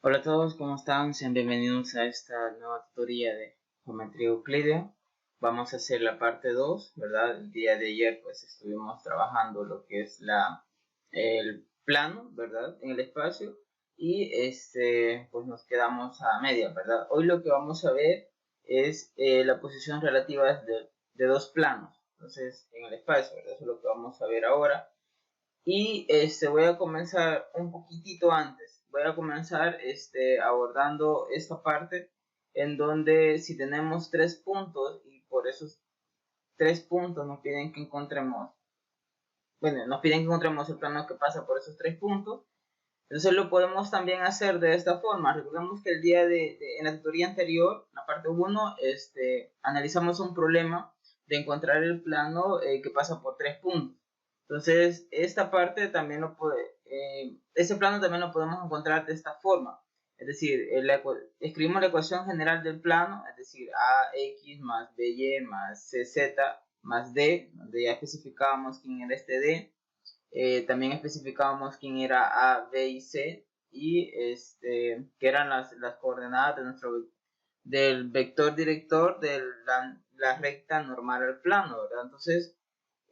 Hola a todos, ¿cómo están? Sean bienvenidos a esta nueva tutoría de geometría euclídea. Vamos a hacer la parte 2, ¿verdad? El día de ayer pues estuvimos trabajando lo que es el plano, ¿verdad? En el espacio y pues nos quedamos a media, ¿verdad? Hoy lo que vamos a ver es la posición relativa de dos planos, entonces en el espacio, ¿verdad? Eso es lo que vamos a ver ahora. Y voy a comenzar un poquitito antes. Voy a comenzar abordando esta parte en donde si tenemos tres puntos y por esos tres puntos nos piden que encontremos, bueno, nos piden que encontremos el plano que pasa por esos tres puntos. Entonces lo podemos también hacer de esta forma. Recordemos que el día en la tutoría anterior, la parte 1, analizamos un problema de encontrar el plano que pasa por tres puntos. Entonces, esta parte también ese plano también lo podemos encontrar de esta forma. Es decir, escribimos la ecuación general del plano, es decir, AX más BY más CZ más D, donde ya especificábamos quién era este D. También especificábamos quién era A, B y C y que eran las coordenadas del vector director de la recta normal al plano, ¿verdad? Entonces,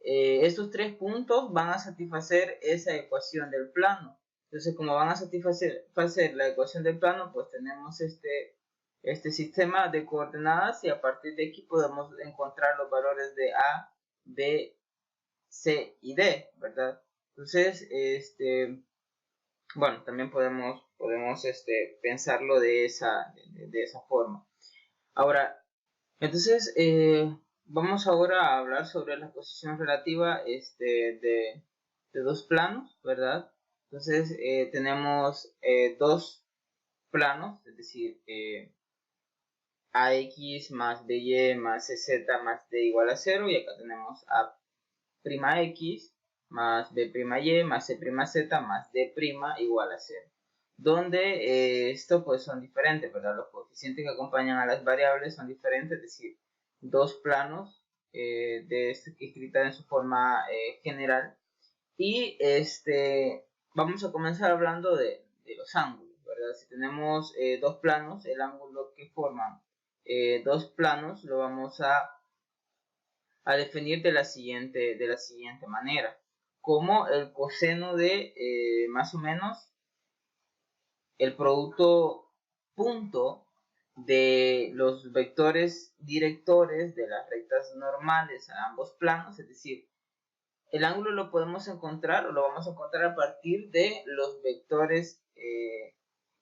estos tres puntos van a satisfacer esa ecuación del plano. Entonces, como van a satisfacer la ecuación del plano, pues tenemos este sistema de coordenadas y a partir de aquí podemos encontrar los valores de A, B, C y D, ¿verdad? Entonces, bueno, también podemos pensarlo de esa forma. Ahora, entonces, vamos ahora a hablar sobre la posición relativa de dos planos, ¿verdad? Entonces, tenemos dos planos, es decir, AX más BY más CZ más D igual a 0, y acá tenemos A' X más B'Y más C'Z más D' igual a 0. Donde esto pues son diferentes, ¿verdad? Los coeficientes que acompañan a las variables son diferentes, es decir, dos planos escrita en su forma general. Y vamos a comenzar hablando de los ángulos, ¿verdad? Si tenemos dos planos, el ángulo que forman dos planos lo vamos a definir de la siguiente manera, como el coseno de más o menos el producto punto de los vectores directores de las rectas normales a ambos planos, es decir, el ángulo lo podemos encontrar o lo vamos a encontrar a partir de los vectores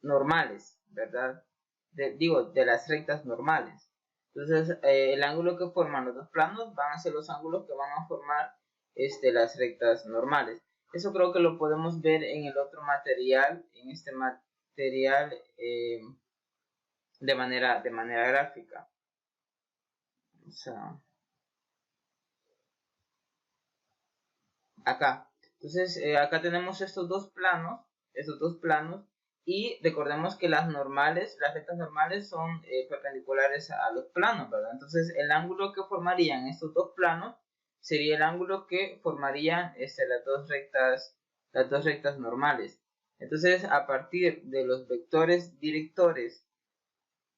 normales, ¿verdad? De las rectas normales. Entonces, el ángulo que forman los dos planos van a ser los ángulos que van a formar las rectas normales. Eso creo que lo podemos ver en el otro material, en este material de manera gráfica. O sea, acá. Entonces, acá tenemos estos dos planos, y recordemos que las rectas normales son perpendiculares a los planos, ¿verdad? Entonces, el ángulo que formarían estos dos planos sería el ángulo que formarían las dos rectas normales. Entonces, a partir de los vectores directores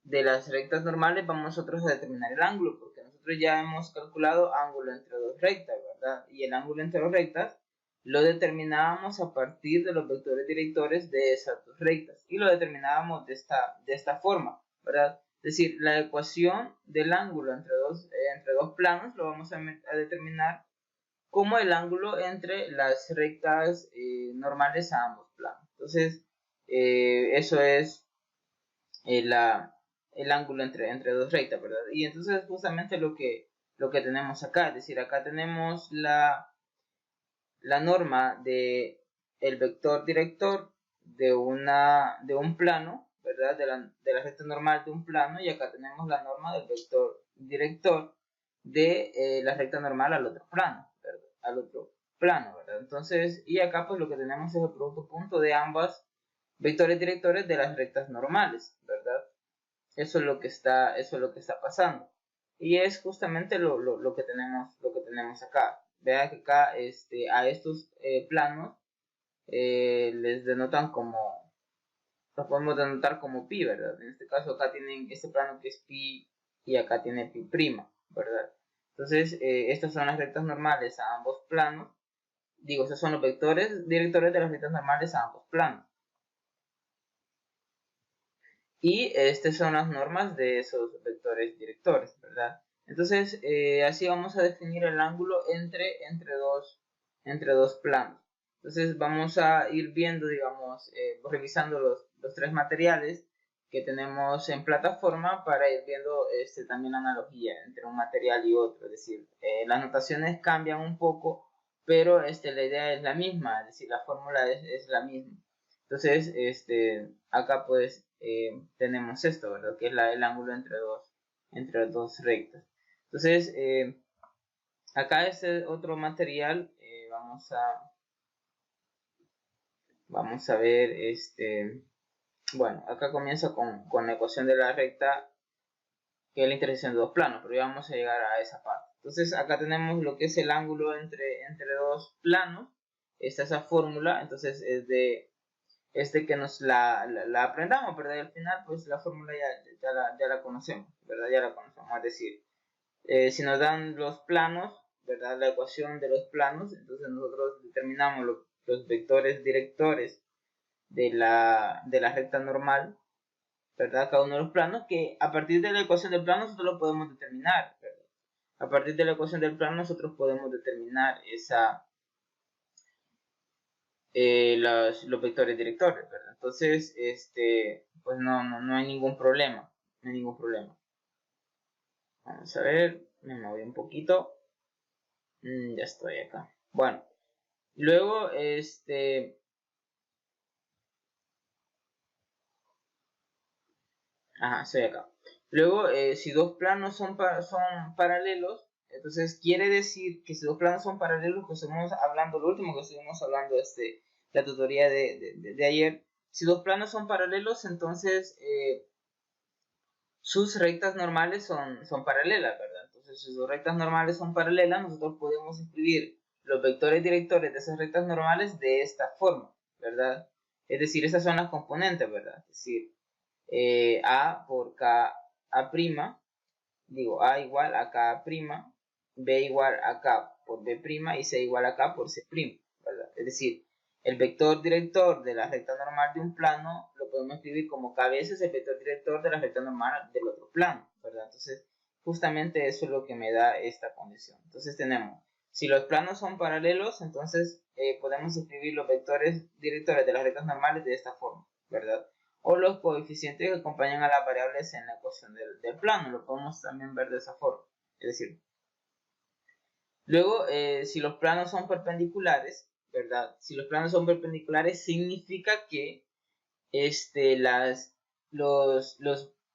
de las rectas normales, vamos nosotros a determinar el ángulo, porque nosotros ya hemos calculado ángulo entre dos rectas, ¿verdad? Y el ángulo entre dos rectas lo determinábamos a partir de los vectores directores de esas dos rectas, y lo determinábamos de esta forma, ¿verdad? Es decir, la ecuación del ángulo entre dos planos lo vamos a determinar como el ángulo entre las rectas normales a ambos planos. Entonces, eso es el ángulo entre dos rectas, ¿verdad? Y entonces justamente lo que tenemos acá, es decir, acá tenemos la norma de el vector director de un plano, ¿verdad? De la recta normal de un plano, y acá tenemos la norma del vector director de la recta normal al otro plano, ¿verdad? Al otro plano, ¿verdad? Entonces, y acá pues lo que tenemos es el producto punto de ambas vectores directores de las rectas normales, ¿verdad? Eso es lo que está pasando. Y es justamente lo que tenemos acá. Vean que acá a estos planos les denotan como Lo podemos denotar como pi, ¿verdad? En este caso acá tienen este plano que es pi y acá tiene pi', ¿verdad? Entonces, estas son las rectas normales a ambos planos. Digo, estos son los vectores directores de las rectas normales a ambos planos. Y estas son las normas de esos vectores directores, ¿verdad? Entonces, así vamos a definir el ángulo entre dos planos. Entonces, vamos a ir viendo, digamos, revisando los tres materiales que tenemos en plataforma para ir viendo también analogía entre un material y otro. Es decir, las notaciones cambian un poco, pero la idea es la misma, es decir, la fórmula es la misma. Entonces, acá pues tenemos esto, ¿verdad? Que es el ángulo entre dos rectas. Entonces, acá este otro material, vamos a ver, bueno, acá comienza con la ecuación de la recta, que es la intersección de dos planos, pero ya vamos a llegar a esa parte. Entonces, acá tenemos lo que es el ángulo entre dos planos. Esta es esa fórmula, entonces es de que nos la aprendamos, ¿verdad? Y al final, pues la fórmula ya la conocemos, ¿verdad? Ya la conocemos. Es decir, si nos dan los planos, ¿verdad? La ecuación de los planos, entonces nosotros determinamos los vectores directores de la recta normal, ¿verdad? Cada uno de los planos, que a partir de la ecuación del plano nosotros lo podemos determinar, ¿verdad? A partir de la ecuación del plano nosotros podemos determinar los vectores directores, ¿verdad? Entonces, pues no hay ningún problema, no hay ningún problema. Vamos a ver, me moví un poquito. Ya estoy acá. Bueno, luego, ajá, estoy acá. Luego, si dos planos son paralelos, entonces quiere decir que si dos planos son paralelos, que estuvimos hablando, lo último que estuvimos hablando, la tutoría de ayer, si dos planos son paralelos, entonces sus rectas normales son paralelas, ¿verdad? Entonces, si sus rectas normales son paralelas, nosotros podemos escribir los vectores directores de esas rectas normales de esta forma, ¿verdad? Es decir, esas son las componentes, ¿verdad? Es decir, A por K A', digo, A igual a K A', B igual a K por B' y C igual a K por C', ¿verdad? Es decir, el vector director de la recta normal de un plano lo podemos escribir como K veces el vector director de la recta normal del otro plano, ¿verdad? Entonces, justamente eso es lo que me da esta condición. Entonces tenemos, si los planos son paralelos, entonces podemos escribir los vectores directores de las rectas normales de esta forma, ¿verdad? O los coeficientes que acompañan a las variables en la ecuación del plano, lo podemos también ver de esa forma. Es decir, luego, si los planos son perpendiculares, ¿verdad? Si los planos son perpendiculares, significa que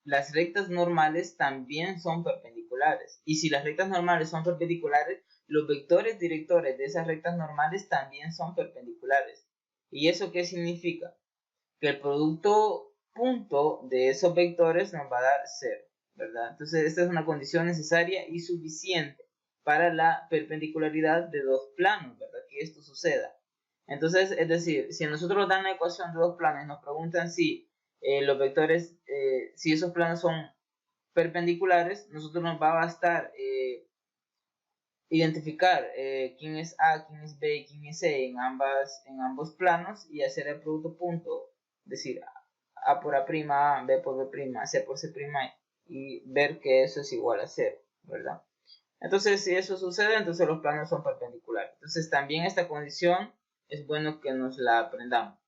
las rectas normales también son perpendiculares. Y si las rectas normales son perpendiculares, los vectores directores de esas rectas normales también son perpendiculares. ¿Y eso qué significa? Que el producto punto de esos vectores nos va a dar 0, ¿verdad? Entonces, esta es una condición necesaria y suficiente para la perpendicularidad de dos planos, ¿verdad? Que esto suceda. Entonces, es decir, si a nosotros nos dan la ecuación de dos planos y nos preguntan si los vectores, si esos planos son perpendiculares, nosotros nos va a bastar identificar quién es A, quién es B y quién es C en ambos planos y hacer el producto punto, es decir, A por A', B por B', C por C', y ver que eso es igual a 0, ¿verdad? Entonces, si eso sucede, entonces los planos son perpendiculares. Entonces, también esta condición es bueno que nos la aprendamos.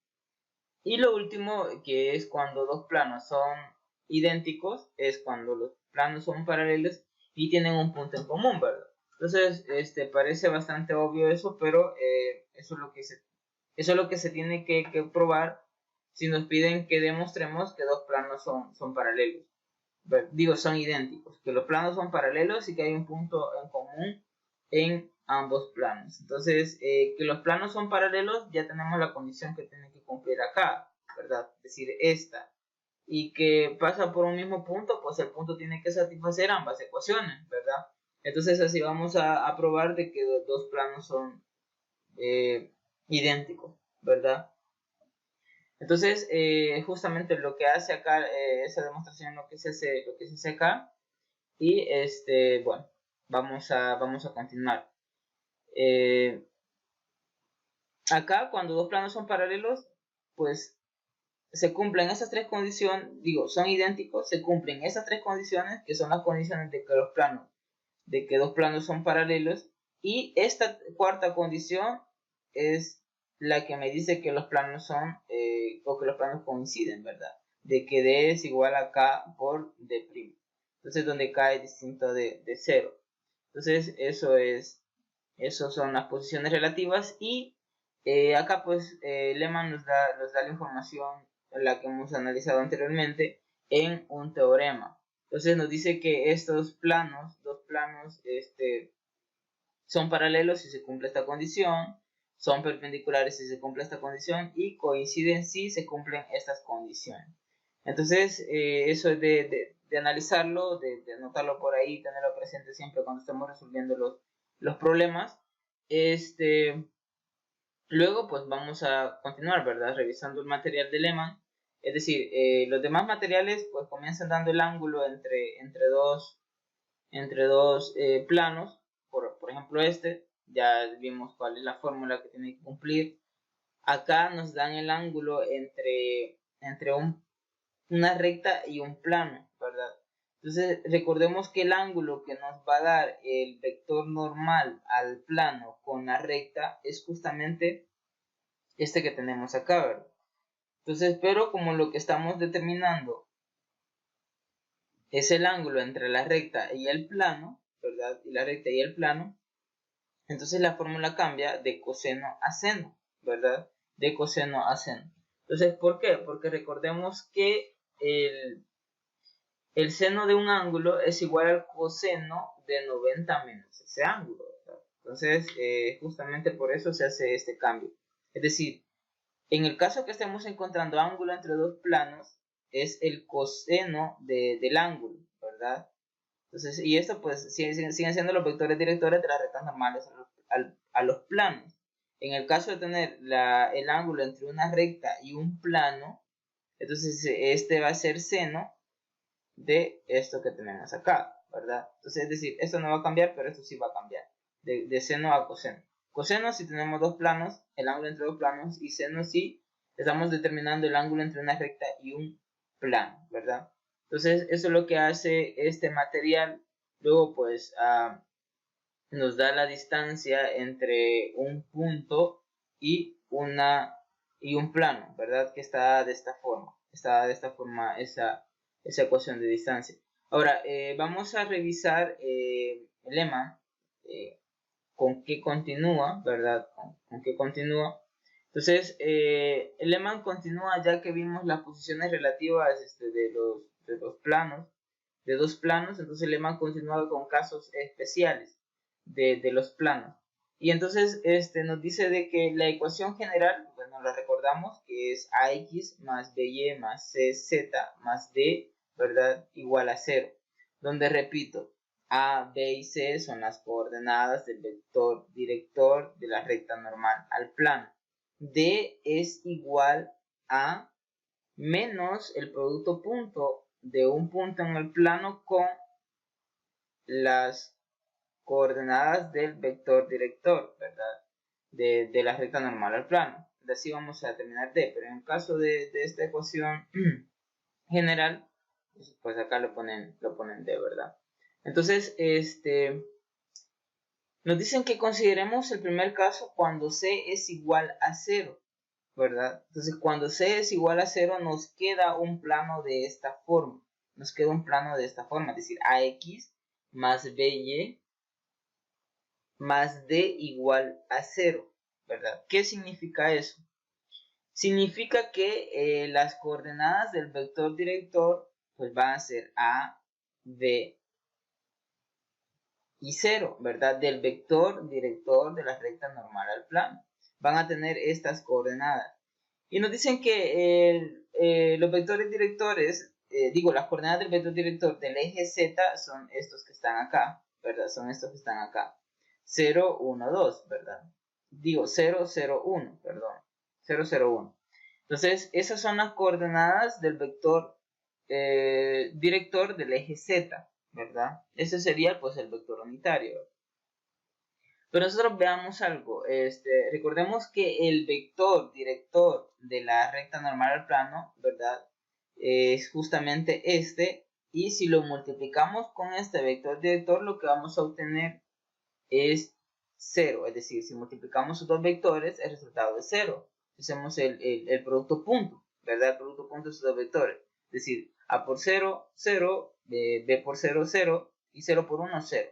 Y lo último, que es cuando dos planos son idénticos, es cuando los planos son paralelos y tienen un punto en común, ¿verdad? Entonces, parece bastante obvio eso, pero eso es lo que se tiene que probar si nos piden que demostremos que dos planos son paralelos. Digo, son idénticos, que los planos son paralelos y que hay un punto en común en ambos planos. Entonces, que los planos son paralelos, ya tenemos la condición que tiene que cumplir acá, ¿verdad? Es decir, esta. Y que pasa por un mismo punto, pues el punto tiene que satisfacer ambas ecuaciones, ¿verdad? Entonces, así vamos a probar de que los dos planos son idénticos, ¿verdad? Entonces, justamente lo que hace acá, esa demostración, lo que se hace acá, y bueno, vamos a continuar. Acá, cuando dos planos son paralelos, pues se cumplen esas tres condiciones, digo, son idénticos, se cumplen esas tres condiciones, que son las condiciones de que dos planos son paralelos, y esta cuarta condición es la que me dice que los planos son, o que los planos coinciden, ¿verdad? De que D es igual a K por D'. Entonces, donde K es distinto de 0. Entonces, eso son las posiciones relativas, y acá pues Lehmann nos da la información, la que hemos analizado anteriormente, en un teorema. Entonces nos dice que estos dos planos, son paralelos si se cumple esta condición, son perpendiculares si se cumple esta condición, y coinciden si se cumplen estas condiciones. Entonces, eso es de analizarlo, de anotarlo por ahí, tenerlo presente siempre cuando estamos resolviendo los problemas. Luego, pues vamos a continuar, ¿verdad? Revisando el material de Lehmann. Es decir, los demás materiales pues comienzan dando el ángulo entre dos planos. Por ejemplo, ya vimos cuál es la fórmula que tiene que cumplir. Acá nos dan el ángulo entre una recta y un plano, ¿verdad? Entonces, recordemos que el ángulo que nos va a dar el vector normal al plano con la recta es justamente este que tenemos acá, ¿verdad? Entonces, pero como lo que estamos determinando es el ángulo entre la recta y el plano, ¿verdad? Y la recta y el plano, entonces la fórmula cambia de coseno a seno, ¿verdad? De coseno a seno. Entonces, ¿por qué? Porque recordemos que el seno de un ángulo es igual al coseno de 90 menos ese ángulo, ¿verdad? Entonces, justamente por eso se hace este cambio. Es decir, en el caso que estemos encontrando ángulo entre dos planos, es el coseno del ángulo, ¿verdad? Entonces, y esto pues siguen siendo los vectores directores de las rectas normales a los planos. En el caso de tener el ángulo entre una recta y un plano, entonces este va a ser seno de esto que tenemos acá, ¿verdad? Entonces, es decir, esto no va a cambiar, pero esto sí va a cambiar, de seno a coseno. Coseno si tenemos dos planos, el ángulo entre dos planos, y seno si estamos determinando el ángulo entre una recta y un plano, ¿verdad? Entonces, eso es lo que hace este material. Luego, pues, nos da la distancia entre un punto y un plano, ¿verdad? Que está de esta forma. Está de esta forma esa ecuación de distancia. Ahora, vamos a revisar el lema, con qué continúa, ¿verdad? Con qué continúa. Entonces, el lema continúa ya que vimos las posiciones relativas de los planos, de dos planos. Entonces, el lema continúa con casos especiales de los planos. Y entonces nos dice de que la ecuación general, bueno, la recordamos, que es ax más by más cz más d, ¿verdad? Igual a 0. Donde, repito, a, b y c son las coordenadas del vector director de la recta normal al plano. D es igual a menos el producto punto de un punto en el plano con las coordenadas del vector director, ¿verdad? De la recta normal al plano. Así vamos a determinar D, pero en el caso de esta ecuación general, pues acá lo ponen D, ¿verdad? Entonces, nos dicen que consideremos el primer caso cuando C es igual a 0, ¿verdad? Entonces, cuando C es igual a 0, nos queda un plano de esta forma. Nos queda un plano de esta forma, es decir, AX más BY más D igual a 0, ¿verdad? ¿Qué significa eso? Significa que las coordenadas del vector director pues van a ser A, B y 0, ¿verdad? Del vector director de la recta normal al plano. Van a tener estas coordenadas. Y nos dicen que los vectores directores, las coordenadas del vector director del eje Z son estos que están acá, ¿verdad? Son estos que están acá. 0, 1, 2, ¿verdad? 0, 0, 1, perdón. 0, 0, 1. Entonces, esas son las coordenadas del vector director del eje Z, ¿verdad? Ese sería pues el vector unitario. Pero nosotros veamos algo, recordemos que el vector director de la recta normal al plano, ¿verdad? Es justamente este, y si lo multiplicamos con este vector director, lo que vamos a obtener es 0, es decir, si multiplicamos sus dos vectores, el resultado es 0. Hacemos el producto punto, ¿verdad? El producto punto de sus dos vectores, es decir, A por 0, 0, B por 0, 0, y 0 por 1, 0.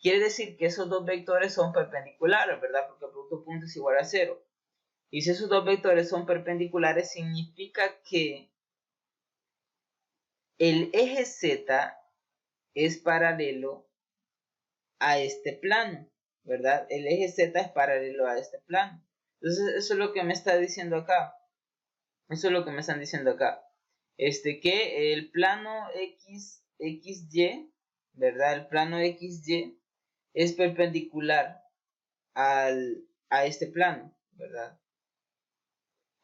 Quiere decir que esos dos vectores son perpendiculares, ¿verdad? Porque el producto punto es igual a 0. Y si esos dos vectores son perpendiculares, significa que el eje Z es paralelo a este plano, ¿verdad? El eje Z es paralelo a este plano. Entonces, eso es lo que me está diciendo acá. Eso es lo que me están diciendo acá. Que el plano XY, ¿verdad? El plano XY es perpendicular a este plano, ¿verdad?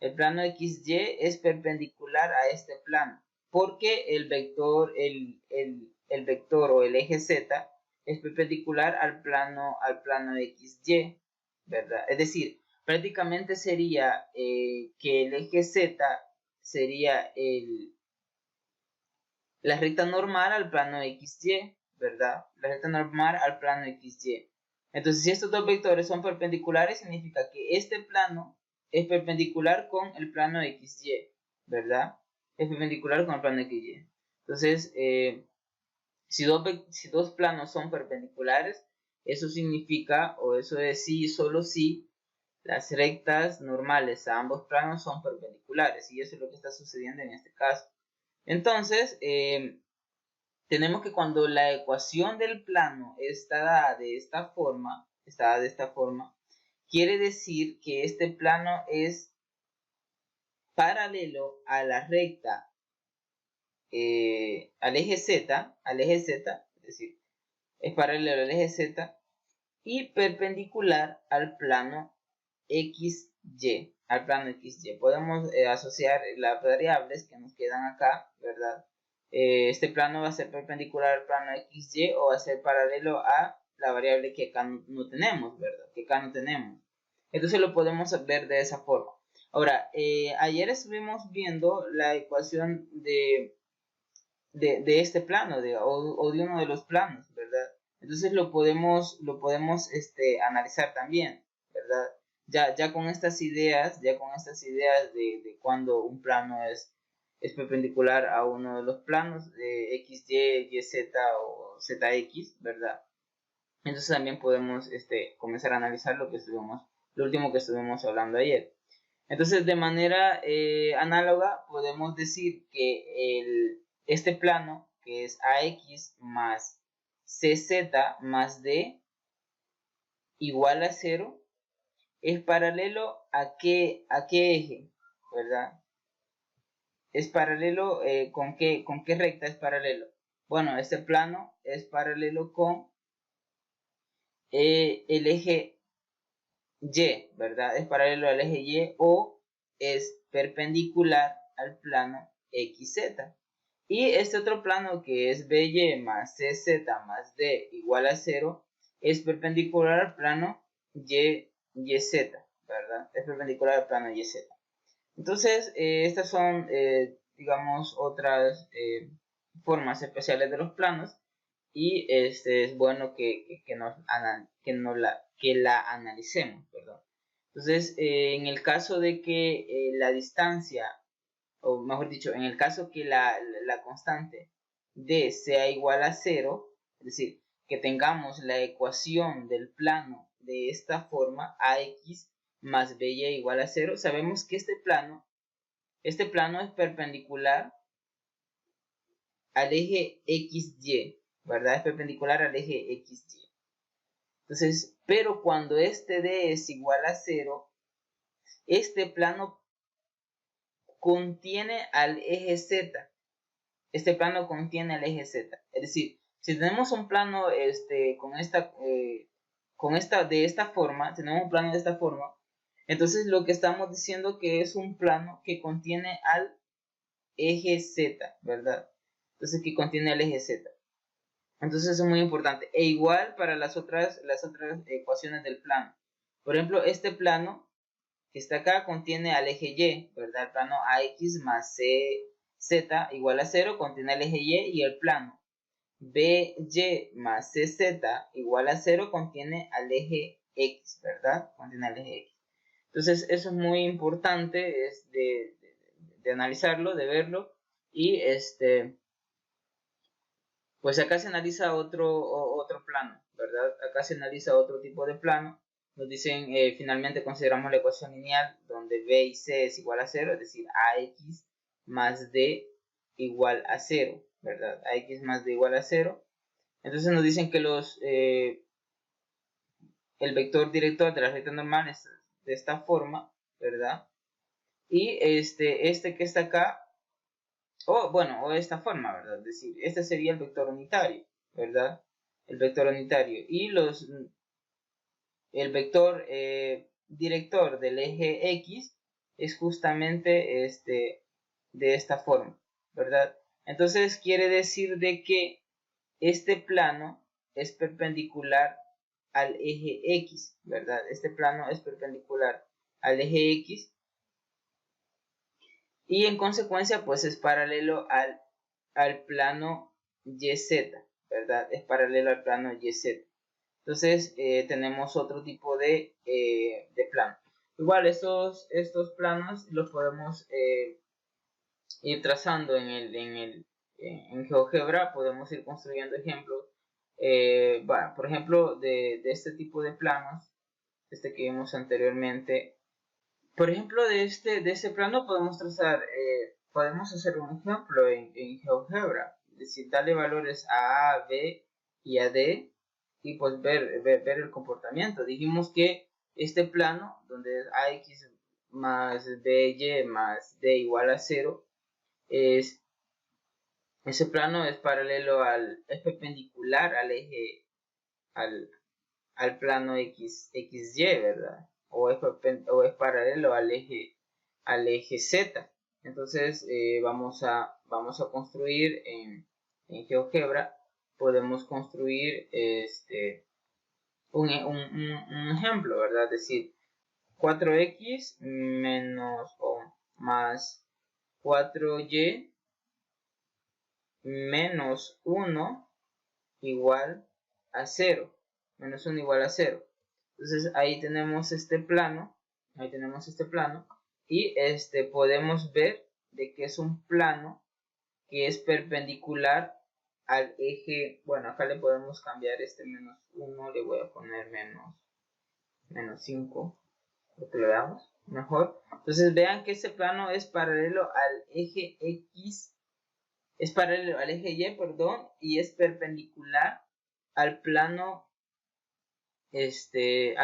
El plano XY es perpendicular a este plano, porque el vector, el vector o el eje Z es perpendicular al plano XY, ¿verdad? Es decir, prácticamente sería que el eje Z sería la recta normal al plano XY, ¿verdad? La recta normal al plano XY. Entonces, si estos dos vectores son perpendiculares, significa que este plano es perpendicular con el plano XY, ¿verdad? Es perpendicular con el plano XY. Entonces, si dos planos son perpendiculares, eso significa, o eso es sí, solo si las rectas normales a ambos planos son perpendiculares. Y eso es lo que está sucediendo en este caso. Entonces, tenemos que cuando la ecuación del plano está dada de esta forma, quiere decir que este plano es paralelo a la recta, al eje Z, es decir, es paralelo al eje Z y perpendicular al plano XY, Podemos asociar las variables que nos quedan acá, ¿verdad? Este plano va a ser perpendicular al plano XY o va a ser paralelo a la variable que acá no tenemos, ¿verdad? Que acá no tenemos. Entonces lo podemos ver de esa forma. Ahora, ayer estuvimos viendo la ecuación de este plano o de uno de los planos, ¿verdad? Entonces lo podemos analizar también, ¿verdad? Ya con estas ideas, de cuando un plano es perpendicular a uno de los planos de XY, YZ o ZX, ¿verdad? Entonces también podemos comenzar a analizar lo último que estuvimos hablando ayer. Entonces, de manera análoga, podemos decir que este plano, que es AX más CZ más D igual a 0, es paralelo a qué eje, ¿verdad? Es paralelo, ¿con qué recta es paralelo? Bueno, este plano es paralelo con el eje Y, ¿verdad? Es paralelo al eje Y o es perpendicular al plano XZ. Y este otro plano que es BY más CZ más D igual a 0 es perpendicular al plano YZ, ¿verdad? Es perpendicular al plano YZ. Entonces, estas son, digamos, otras formas especiales de los planos y es bueno que la analicemos, perdón. Entonces, en el caso de que la distancia, o mejor dicho, en el caso que la constante D sea igual a 0, es decir, que tengamos la ecuación del plano de esta forma, AX más BY igual a 0, sabemos que este plano es perpendicular al eje XY, ¿verdad? Es perpendicular al eje XY. Entonces, pero cuando este D es igual a 0, este plano contiene al eje Z. Este plano contiene al eje Z. Es decir, si tenemos un plano de esta forma, tenemos un plano de esta forma, Entonces lo que estamos diciendo que es un plano que contiene al eje Z, ¿verdad? Entonces que contiene el eje Z. Entonces eso es muy importante. E igual para las otras ecuaciones del plano. Por ejemplo, este plano que está acá contiene al eje Y, ¿verdad? El plano AX más CZ igual a 0 contiene el eje Y el plano BY más CZ igual a 0 contiene al eje X, ¿verdad? Contiene al eje X. Entonces eso es muy importante, es de analizarlo, de verlo y pues acá se analiza otro plano, ¿verdad? Acá se analiza otro tipo de plano. Nos dicen, finalmente consideramos la ecuación lineal donde B y C es igual a 0, es decir, AX más D igual a 0, ¿verdad? AX más D igual a 0. Entonces nos dicen que el vector director de la recta normal es de esta forma, ¿verdad? Y este que está acá, o de esta forma, ¿verdad? Es decir, este sería el vector unitario, ¿verdad? El vector unitario. Y el vector director del eje X es justamente de esta forma, ¿verdad? Entonces quiere decir de que este plano es perpendicular al eje X, ¿verdad? Este plano es perpendicular al eje X y en consecuencia pues es paralelo al plano YZ, ¿verdad? Es paralelo al plano YZ. Entonces tenemos otro tipo de plano. Igual estos planos los podemos ir trazando en GeoGebra, podemos ir construyendo ejemplos. Por ejemplo, de este tipo de planos, que vimos anteriormente. Por ejemplo, de ese plano podemos trazar, podemos hacer un ejemplo en GeoGebra, es decir, darle valores a A, B y a D y pues ver el comportamiento. Dijimos que este plano, donde es AX más BY más D igual a 0, ese plano es paralelo es perpendicular al eje, al plano XY, ¿verdad? O es paralelo al eje Z. Entonces vamos a construir en GeoGebra, podemos construir un ejemplo, ¿verdad? Es decir, 4x menos o más 4y menos 1 igual a 0. Menos 1 igual a 0. Entonces ahí tenemos este plano. Ahí tenemos este plano. Y podemos ver de que es un plano que es perpendicular al eje. Bueno, acá le podemos cambiar este menos 1. Le voy a poner menos 5. Para que lo veamos mejor. Entonces vean que este plano es paralelo al eje X. Es paralelo al eje Y, perdón. Y es perpendicular al plano XY,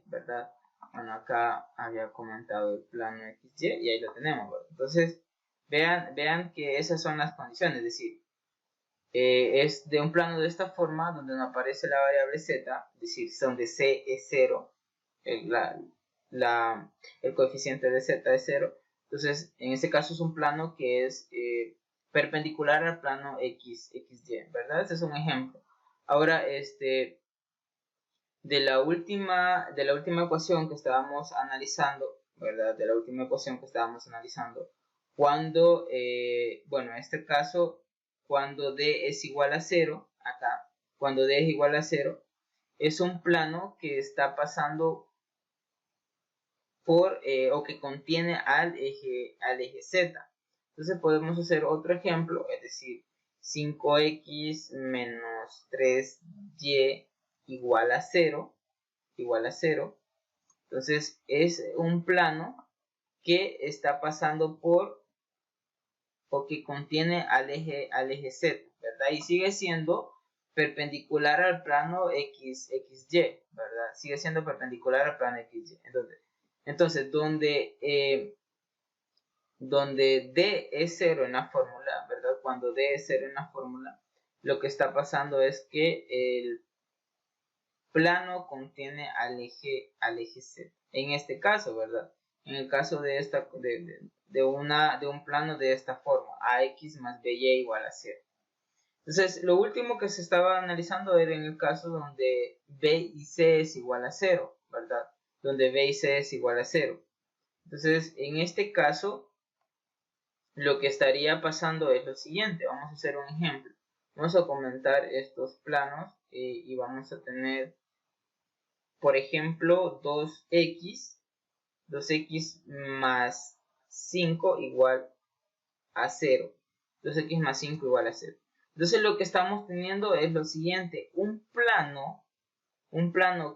¿verdad? Bueno, acá había comentado el plano XY y ahí lo tenemos, ¿verdad? Entonces, vean que esas son las condiciones, es decir, es de un plano de esta forma donde no aparece la variable Z, es decir, donde C es 0, el coeficiente de Z es 0. Entonces, en este caso es un plano que es perpendicular al plano XY, ¿verdad? Este es un ejemplo. Ahora, de la última ecuación que estábamos analizando, ¿verdad? De la última ecuación que estábamos analizando, cuando, bueno, en este caso, cuando D es igual a 0, acá, cuando D es igual a 0, es un plano que está pasando por, o que contiene al eje Z. Entonces podemos hacer otro ejemplo, es decir, 5x menos 3y igual a 0, Entonces es un plano que está pasando por o que contiene al eje Z, ¿verdad? Y sigue siendo perpendicular al plano XY, ¿verdad? Sigue siendo perpendicular al plano XY. Entonces donde D es 0 en la fórmula, ¿verdad? Cuando D es 0 en la fórmula, lo que está pasando es que plano contiene al eje Z. En este caso, ¿verdad? En el caso de un plano de esta forma, AX más BY igual a 0. Entonces, lo último que se estaba analizando era en el caso donde B y C es igual a 0, ¿verdad? Donde B y C es igual a 0. Entonces, en este caso, lo que estaría pasando es lo siguiente. Vamos a hacer un ejemplo. Vamos a comentar estos planos y vamos a tener, por ejemplo, 2x más 5 igual a 0. 2x más 5 igual a 0. Entonces lo que estamos teniendo es lo siguiente. Un plano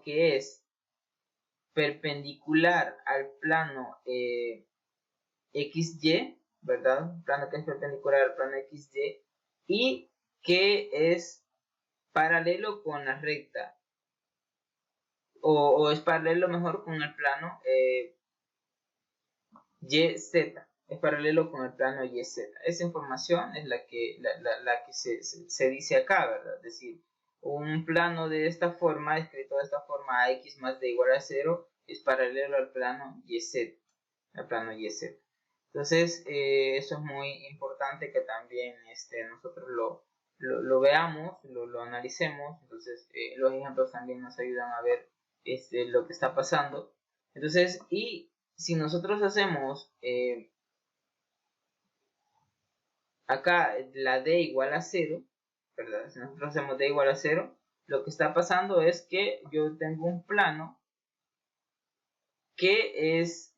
que es perpendicular al plano XY, ¿verdad? Un plano que es perpendicular al plano XY y que es paralelo con la recta o es paralelo mejor con el plano YZ, es paralelo con el plano YZ. Esa información es la que se dice acá, ¿verdad? Es decir, un plano de esta forma, escrito de esta forma, AX más D igual a 0, es paralelo al plano YZ, Entonces, eso es muy importante que también nosotros lo veamos, lo analicemos. Entonces, los ejemplos también nos ayudan a ver lo que está pasando. Entonces, y si nosotros hacemos acá la D igual a 0, ¿verdad? Si nosotros hacemos D igual a 0, lo que está pasando es que yo tengo un plano que es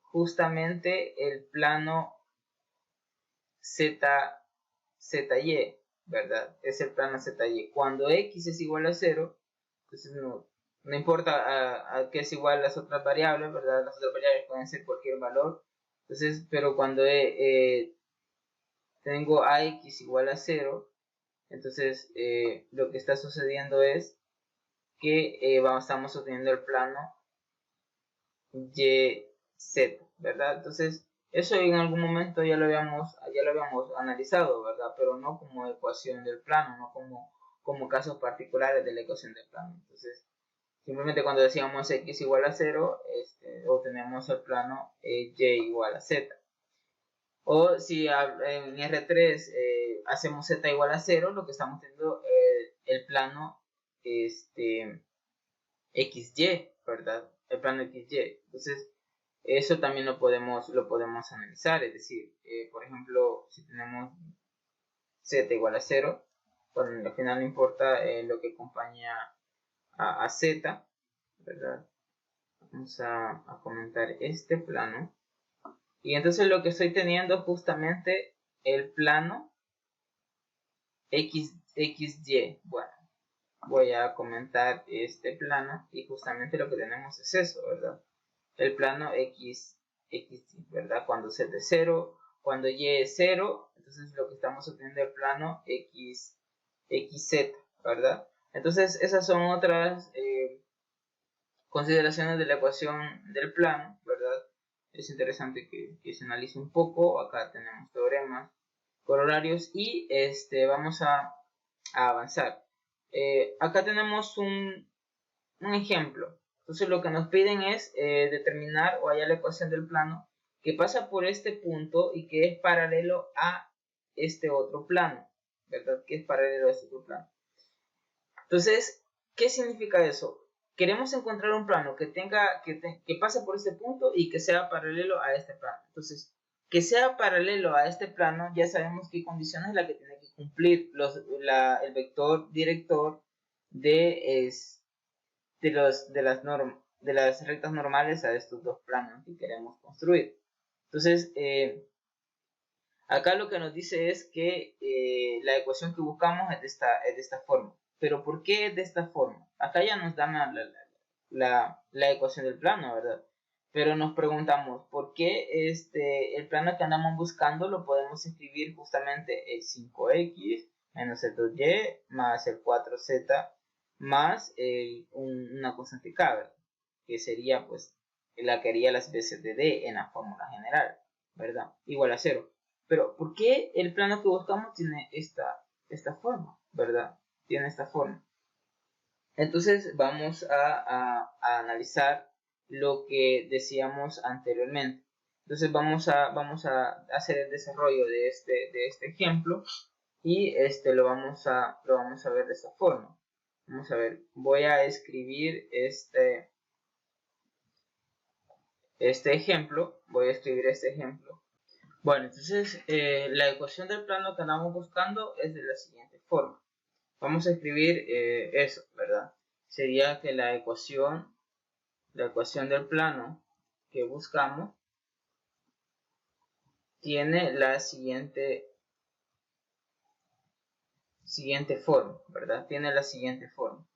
justamente el plano ZY, ¿verdad? Es el plano ZY. Cuando X es igual a 0, entonces no importa a qué es igual las otras variables, ¿verdad? Las otras variables pueden ser cualquier valor. Entonces, pero cuando tengo AX igual a 0, entonces lo que está sucediendo es que estamos obteniendo el plano YZ, ¿verdad? Entonces, eso en algún momento ya lo habíamos analizado, ¿verdad? Pero no como ecuación del plano, no como casos particulares de la ecuación del plano. Entonces, simplemente cuando decíamos X igual a 0, obtenemos el plano Y igual a Z. O si en R3 hacemos Z igual a 0, lo que estamos teniendo el plano XY, ¿verdad? El plano XY. Entonces, eso también lo podemos analizar. Es decir, por ejemplo, si tenemos Z igual a 0, bueno, al final no importa lo que acompaña a Z, ¿verdad? Vamos a comentar este plano. Y entonces lo que estoy teniendo es justamente el plano XY. Bueno, voy a comentar este plano y justamente lo que tenemos es eso, ¿verdad? El plano XY, ¿verdad? Cuando Z es 0, cuando Y es 0, entonces lo que estamos obteniendo es el plano XZ, ¿verdad? Entonces esas son otras consideraciones de la ecuación del plano, ¿verdad? Es interesante que se analice un poco. Acá tenemos teoremas corollarios y vamos a avanzar. Acá tenemos un ejemplo. Entonces lo que nos piden es determinar o hallar la ecuación del plano que pasa por este punto y que es paralelo a este otro plano, ¿verdad? Que es paralelo a este otro plano. Entonces, ¿qué significa eso? Queremos encontrar un plano que pase por este punto y que sea paralelo a este plano. Entonces, que sea paralelo a este plano, ya sabemos qué condición es la que tiene que cumplir el vector director de las rectas normales a estos dos planos que queremos construir. Entonces, acá lo que nos dice es que la ecuación que buscamos es de esta forma. Pero ¿por qué de esta forma? Acá ya nos dan la ecuación del plano, ¿verdad? Pero nos preguntamos, ¿por qué el plano que andamos buscando lo podemos escribir justamente el 5x menos el 2y más el 4z más una constante k, ¿verdad? Que sería pues la que haría las veces de d en la fórmula general, ¿verdad? Igual a 0. Pero ¿por qué el plano que buscamos tiene esta forma, ¿verdad? Tiene esta forma. Entonces vamos a analizar lo que decíamos anteriormente. Entonces vamos a hacer el desarrollo de este ejemplo y lo vamos a ver de esta forma. Vamos a ver, voy a escribir este ejemplo. Bueno, entonces la ecuación del plano que andamos buscando es de la siguiente forma. Vamos a escribir eso, ¿verdad? Sería que la ecuación del plano que buscamos tiene la siguiente forma, ¿verdad? Tiene la siguiente forma.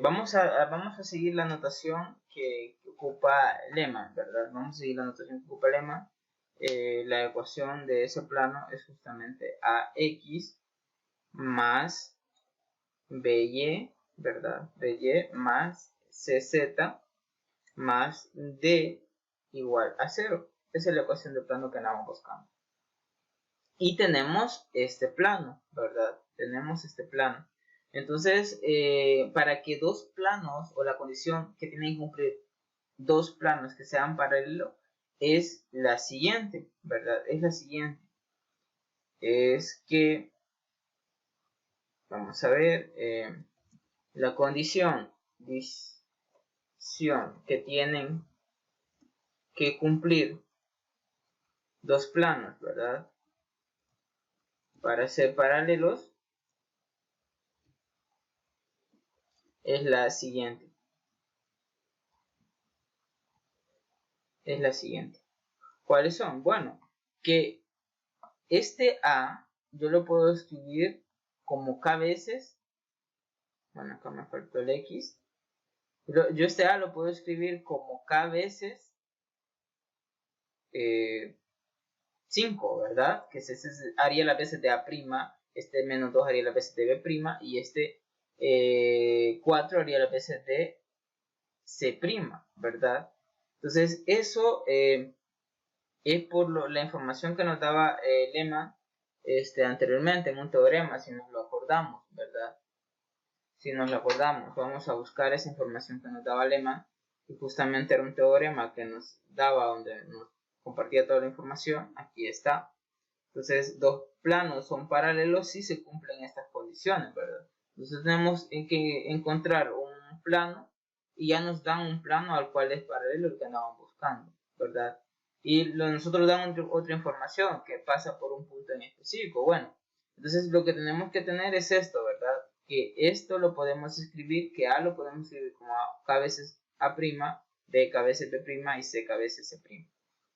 Vamos a seguir la notación que ocupa lema, ¿verdad? Vamos a seguir la notación que ocupa lema. La ecuación de ese plano es justamente AX más BY, ¿verdad? BY más CZ más D igual a 0. Esa es la ecuación del plano que andamos buscando. Y tenemos este plano, ¿verdad? Tenemos este plano. Entonces, para que dos planos, o la condición que tienen que cumplir dos planos que sean paralelos, es la siguiente, ¿verdad? Es la siguiente. Es que, vamos a ver, la condición que tienen que cumplir dos planos, ¿verdad? Para ser paralelos es la siguiente. ¿Cuáles son? Bueno, que este A yo lo puedo escribir como K veces. Bueno, acá me faltó el X. Yo este A lo puedo escribir como K veces 5, ¿verdad? Que ese haría las veces de A', este menos 2 haría las veces de B', y este 4 haría las veces de C', ¿verdad? Entonces, eso es por la información que nos daba Lehmann anteriormente en un teorema, si nos lo acordamos, ¿verdad? Si nos lo acordamos, vamos a buscar esa información que nos daba Lehmann, y justamente era un teorema que nos daba, donde nos compartía toda la información. Aquí está. Entonces, dos planos son paralelos si se cumplen estas condiciones, ¿verdad? Entonces tenemos que encontrar un plano, y ya nos dan un plano al cual es paralelo el que andamos buscando, ¿verdad? Y nosotros damos otra información que pasa por un punto en específico. Bueno, entonces lo que tenemos que tener es esto, ¿verdad? Que esto lo podemos escribir, que A lo podemos escribir como K veces A', B K veces B', y C K veces C'.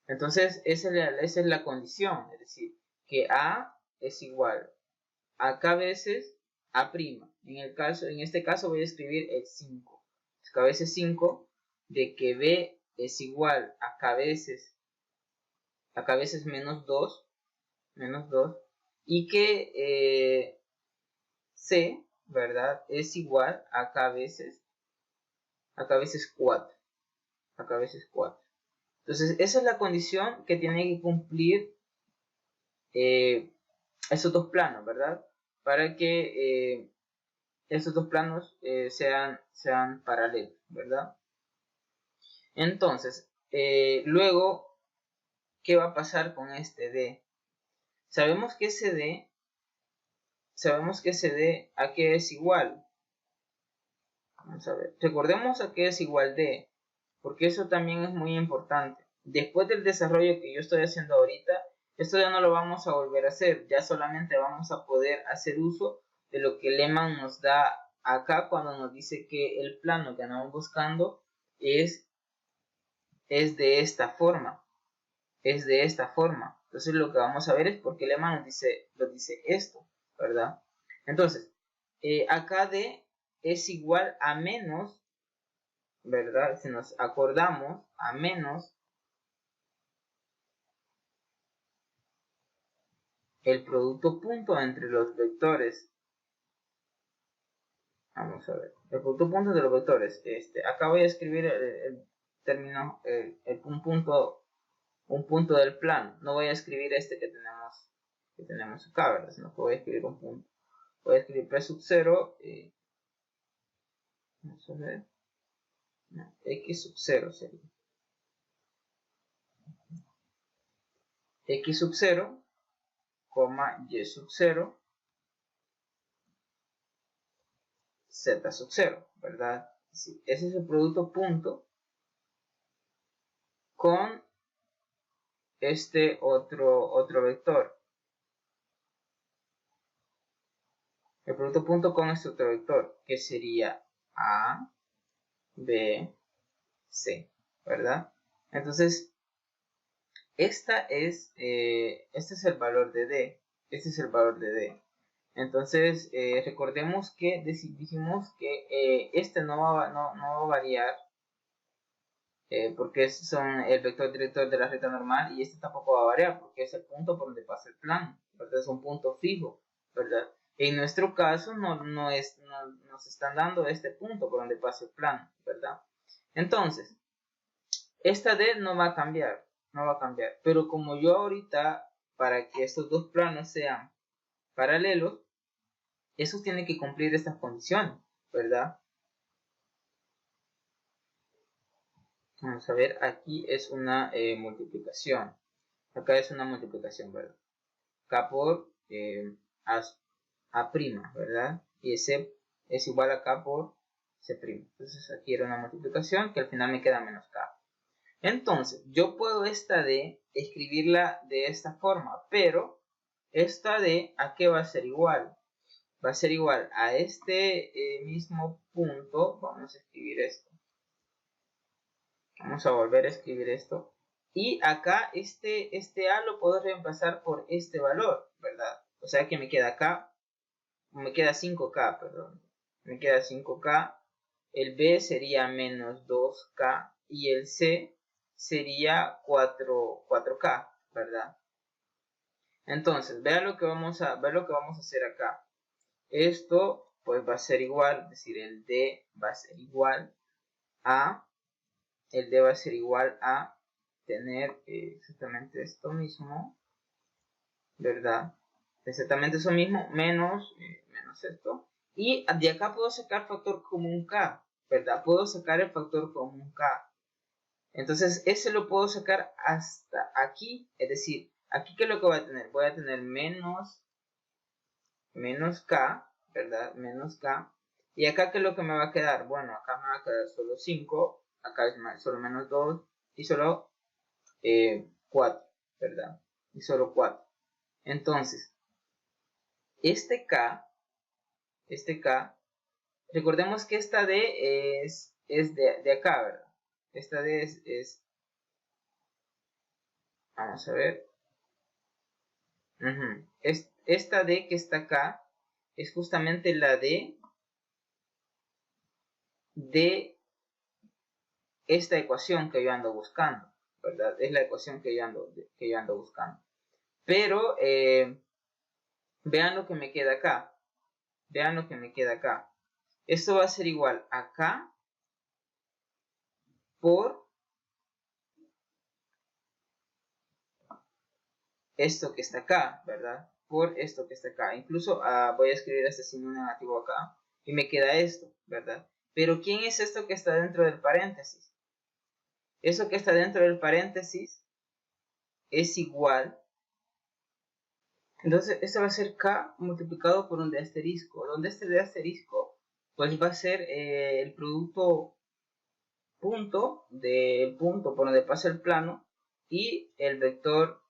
Entonces, esa es la condición, es decir, que A es igual a K veces A'. En este caso voy a escribir el 5. K veces 5, de que B es igual a K veces menos 2, y que C, ¿verdad? Es igual a K veces 4. Entonces, esa es la condición que tiene que cumplir esos dos planos, ¿verdad? Para que esos dos planos sean paralelos, ¿verdad? Entonces, luego, ¿qué va a pasar con este D? Sabemos que ese D a qué es igual. Vamos a ver. Recordemos a qué es igual D, porque eso también es muy importante. Después del desarrollo que yo estoy haciendo ahorita, esto ya no lo vamos a volver a hacer, ya solamente vamos a poder hacer uso de lo que Lehmann nos da acá cuando nos dice que el plano que andamos buscando es de esta forma. Entonces lo que vamos a ver es por qué Lehmann nos dice esto, ¿verdad? Entonces, acá D es igual a menos, ¿verdad? Si nos acordamos, a menos el producto punto entre los vectores. Vamos a ver, el producto punto entre los vectores. Acá voy a escribir el término, un punto del plano. No voy a escribir que tenemos acá, ¿verdad? Sino que voy a escribir un punto. voy a escribir P sub 0, vamos a ver, no, X sub 0 sería. X sub 0, Y sub 0, Z sub 0, ¿verdad? Sí, ese es el producto punto con este otro vector. El producto punto con este otro vector, que sería A, B, C, ¿verdad? Entonces, este es el valor de D. Este es el valor de D. Entonces, recordemos que dijimos que este no va a variar, porque son el vector director de la recta normal, y este tampoco va a variar porque es el punto por donde pasa el plano, ¿verdad? Es un punto fijo, ¿verdad? En nuestro caso nos están dando este punto por donde pasa el plano, ¿verdad? Entonces, esta D no va a cambiar, pero como yo ahorita, para que estos dos planos sean paralelos, eso tiene que cumplir estas condiciones, ¿verdad? Vamos a ver, aquí es una multiplicación. Acá es una multiplicación, ¿verdad? K por A', ¿verdad? Y C es igual a K por C'. Entonces aquí era una multiplicación que al final me queda menos K. Entonces, yo puedo esta D escribirla de esta forma, pero esta D, ¿a qué va a ser igual? Va a ser igual a este mismo punto. Vamos a escribir esto. Vamos a volver a escribir esto. Y acá este A lo puedo reemplazar por este valor, ¿verdad? O sea que me queda acá, me queda 5K, perdón. Me queda 5K. El B sería menos 2K. Y el C sería 4K, ¿verdad? Entonces, vean lo que vamos a hacer acá. Esto pues va a ser igual, es decir, el D va a ser igual a tener exactamente esto mismo, ¿verdad? Exactamente eso mismo, menos esto. Y de acá puedo sacar factor común K, ¿verdad? Puedo sacar el factor común K. Entonces, ese lo puedo sacar hasta aquí. Es decir, aquí ¿qué es lo que voy a tener? Voy a tener menos K, ¿verdad? Menos K. Y acá ¿qué es lo que me va a quedar? Bueno, acá me va a quedar solo 5. Acá es solo menos 2. Y solo 4, ¿verdad? Y solo 4. Entonces, este K, recordemos que esta D es de acá, ¿verdad? Esta D vamos a ver. Esta D que está acá es justamente la D de esta ecuación que yo ando buscando, ¿verdad? Es la ecuación que yo ando buscando. Pero vean lo que me queda acá. Vean lo que me queda acá. Esto va a ser igual a K por esto que está acá, ¿verdad? Por esto que está acá. Incluso voy a escribir este signo negativo acá. Y me queda esto, ¿verdad? Pero ¿quién es esto que está dentro del paréntesis? Eso que está dentro del paréntesis es igual. Entonces, esto va a ser K multiplicado por un D asterisco. Donde este D asterisco, pues va a ser el producto punto del punto por donde pasa el plano y el vector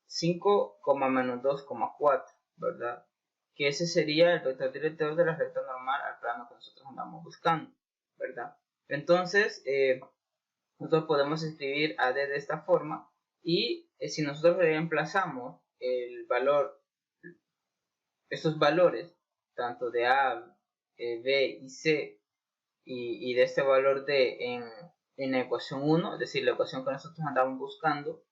5, menos 2,4, ¿verdad? Que ese sería el vector director de la recta normal al plano que nosotros andamos buscando, ¿verdad? Entonces, nosotros podemos escribir a D de esta forma y si nosotros reemplazamos estos valores, tanto de A, B y C, y de este valor D en la ecuación 1, es decir, la ecuación que nosotros andamos buscando,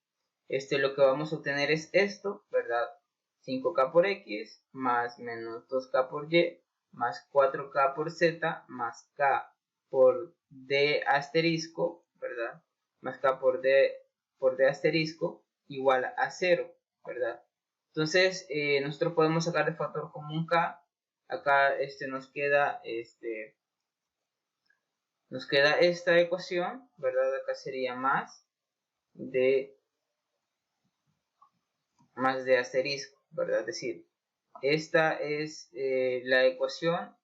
lo que vamos a obtener es esto, ¿verdad? 5K por X más menos 2K por Y más 4K por Z más K por D asterisco, ¿verdad? Más K por D asterisco igual a 0, ¿verdad? Entonces, nosotros podemos sacar el factor común K, acá nos queda esta ecuación, ¿verdad? Acá sería más de asterisco, ¿verdad? Es decir, esta es la ecuación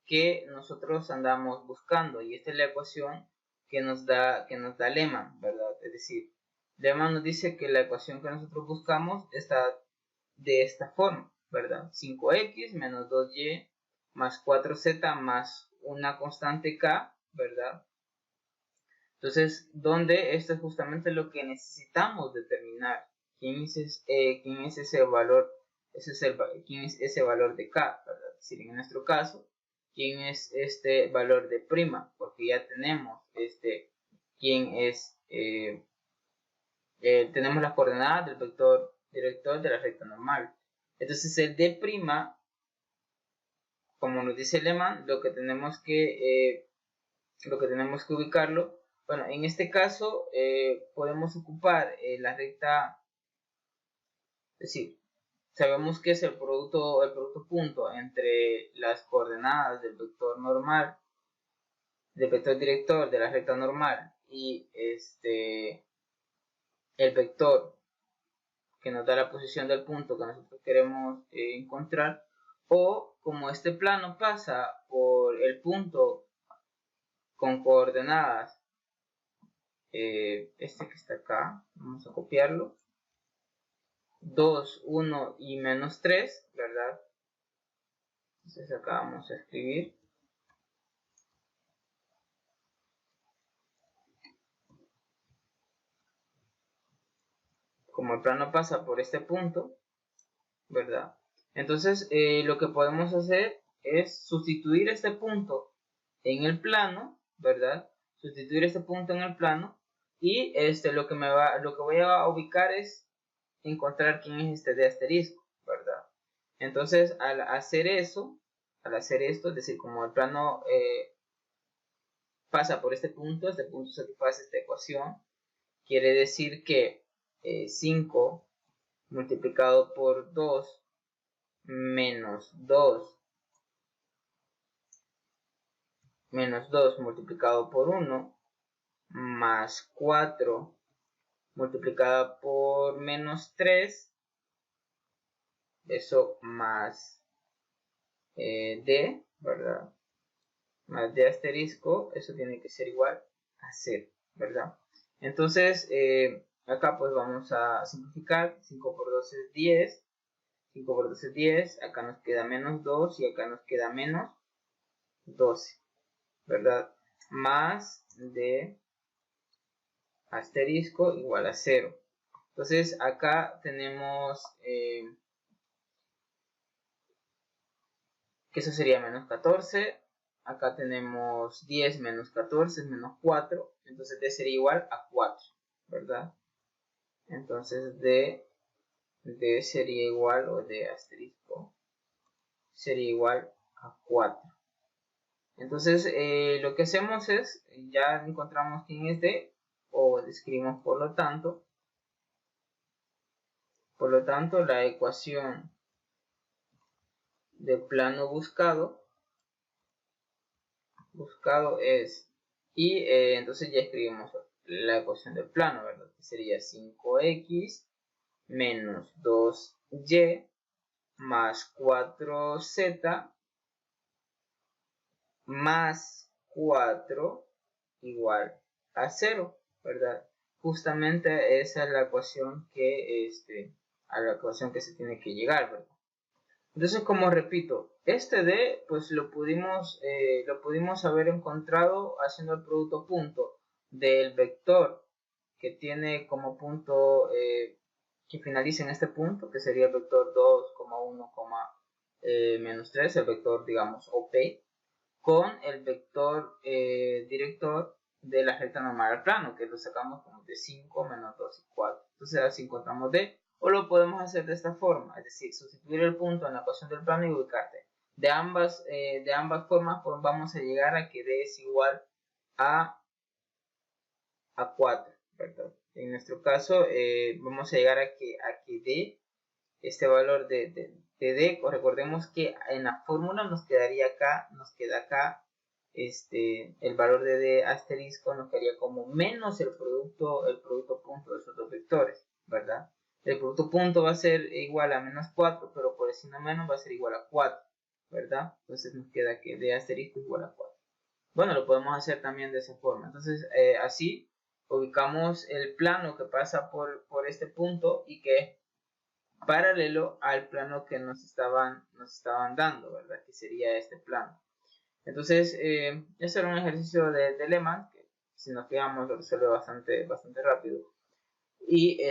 que nosotros andamos buscando, y esta es la ecuación que nos da Lehmann, ¿verdad? Es decir, Lehmann nos dice que la ecuación que nosotros buscamos está de esta forma, ¿verdad? 5x menos 2y más 4z más una constante k, ¿verdad? Entonces, donde esto es justamente lo que necesitamos determinar. ¿Quién es ese valor? ¿Quién es ese valor de k? ¿Verdad? Es decir, en nuestro caso, ¿quién es este valor de prima? Porque ya tenemos quién es, tenemos las coordenadas del vector director de la recta normal. Entonces, el de prima, como nos dice Lehmann, lo que tenemos que ubicarlo. Bueno, en este caso podemos ocupar la recta, es decir, sabemos que es el producto punto entre las coordenadas del vector normal, del vector director de la recta normal, y el vector que nos da la posición del punto que nosotros queremos encontrar. O como este plano pasa por el punto con coordenadas, este que está acá, vamos a copiarlo, 2, 1 y menos 3, ¿verdad? Entonces acá vamos a escribir como el plano pasa por este punto, ¿verdad? Entonces lo que podemos hacer es sustituir este punto en el plano, ¿verdad? Sustituir este punto en el plano, y lo que voy a ubicar es encontrar quién es este de asterisco, ¿verdad? Entonces al hacer esto, es decir, como el plano pasa por este punto satisface esta ecuación, quiere decir que 5 multiplicado por 2 menos 2 multiplicado por 1 más 4 multiplicada por menos 3, eso más d, ¿verdad? Más d asterisco, eso tiene que ser igual a 0, ¿verdad? Entonces, acá pues vamos a simplificar. 5 por 2 es 10, 5 por 2 es 10, acá nos queda menos 2 y acá nos queda menos 12, ¿verdad? Más d asterisco igual a 0. Entonces acá tenemos que eso sería menos 14. Acá tenemos 10 menos 14 es menos 4. Entonces d sería igual a 4, ¿verdad? Entonces d sería igual, o d asterisco sería igual a 4. Entonces lo que hacemos es, ya encontramos quién es d, o escribimos por lo tanto la ecuación del plano buscado es, y entonces ya escribimos la ecuación del plano, ¿verdad? Que sería 5x menos 2y más 4z más 4 igual a 0, ¿verdad? Justamente esa es la ecuación que a la ecuación que se tiene que llegar, ¿verdad? Entonces, como repito, este d pues lo pudimos haber encontrado haciendo el producto punto del vector que tiene como punto que finaliza en este punto, que sería el vector 2,1, menos 3, el vector, digamos, OP, con el vector director de la recta normal al plano, que lo sacamos como de 5 menos 2 y 4. Entonces así encontramos d, o lo podemos hacer de esta forma, es decir, sustituir el punto en la ecuación del plano y ubicarte. De ambas formas pues vamos a llegar a que d es igual a 4, ¿verdad? En nuestro caso vamos a llegar a que d, este valor de de D, recordemos que en la fórmula nos quedaría acá, queda acá, el valor de D asterisco nos quedaría como menos el producto punto de esos dos vectores, ¿verdad? El producto punto va a ser igual a menos 4, pero por el signo menos va a ser igual a 4, ¿verdad? Entonces nos queda que D asterisco igual a 4. Bueno, lo podemos hacer también de esa forma. Entonces, así ubicamos el plano que pasa por este punto y que es paralelo al plano que nos estaban dando, ¿verdad? Que sería este plano. Entonces, ese era un ejercicio de Lehmann, que si nos fijamos lo resuelve bastante rápido. Y